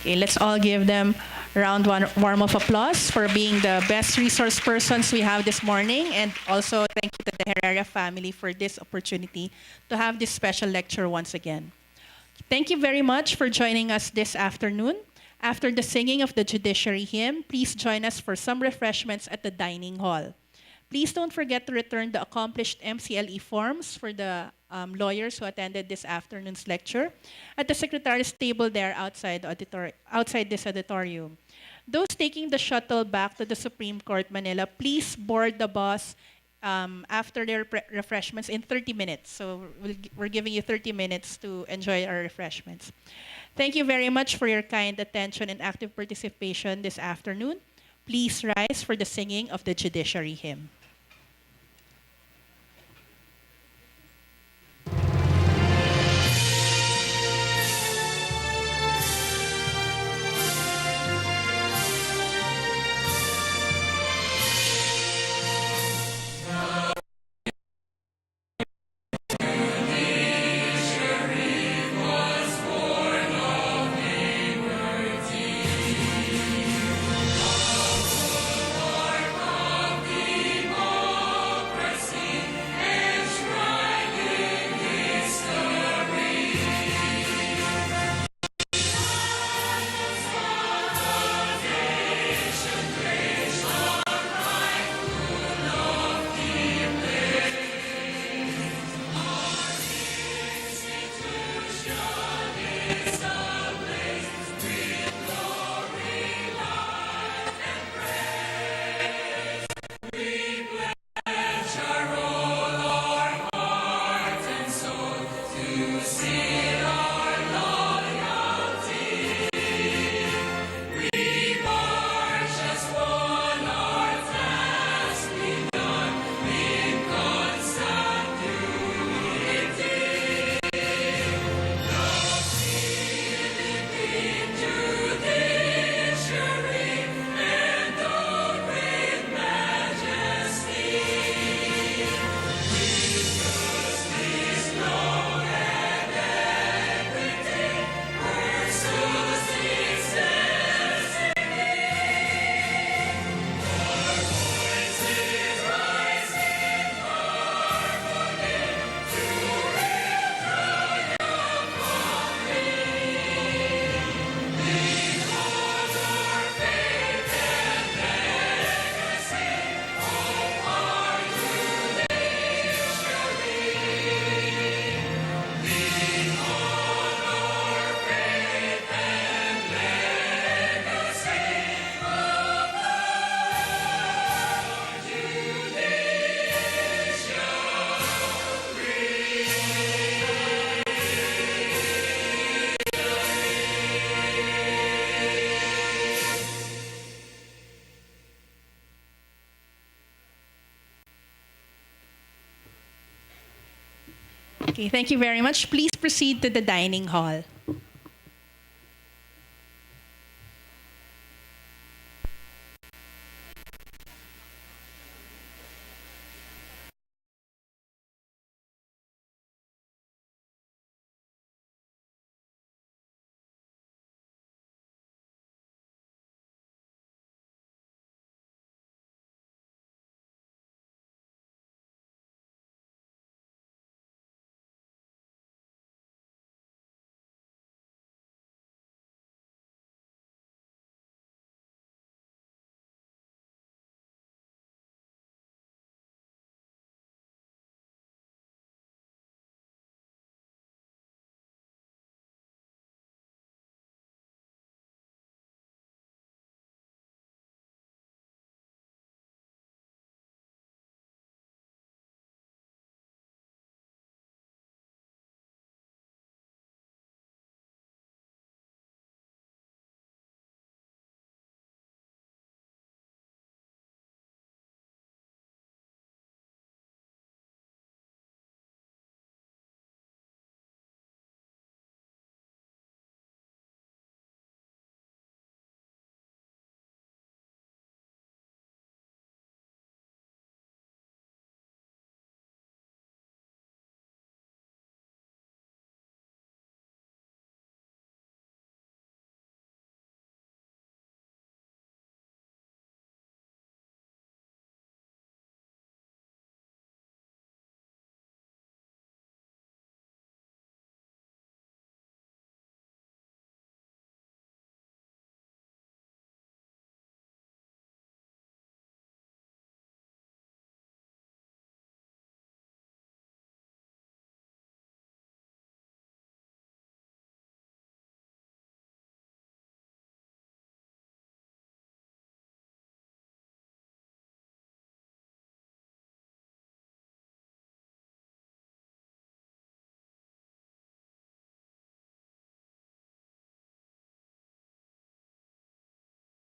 Okay, let's all give them a warm of applause for being the best resource persons we have this morning, and also thank you to the Herrera family for this opportunity to have this special lecture once again. Thank you very much for joining us this afternoon. After the singing of the judiciary hymn, please join us for some refreshments at the dining hall. Please don't forget to return the accomplished MCLE forms for the lawyers who attended this afternoon's lecture at the secretary's table there outside this auditorium. Those taking the shuttle back to the Supreme Court, Manila, please board the bus after their refreshments in 30 minutes. So we're giving you 30 minutes to enjoy our refreshments. Thank you very much for your kind attention and active participation this afternoon. Please rise for the singing of the Judiciary Hymn. Okay, thank you very much. Please proceed to the dining hall.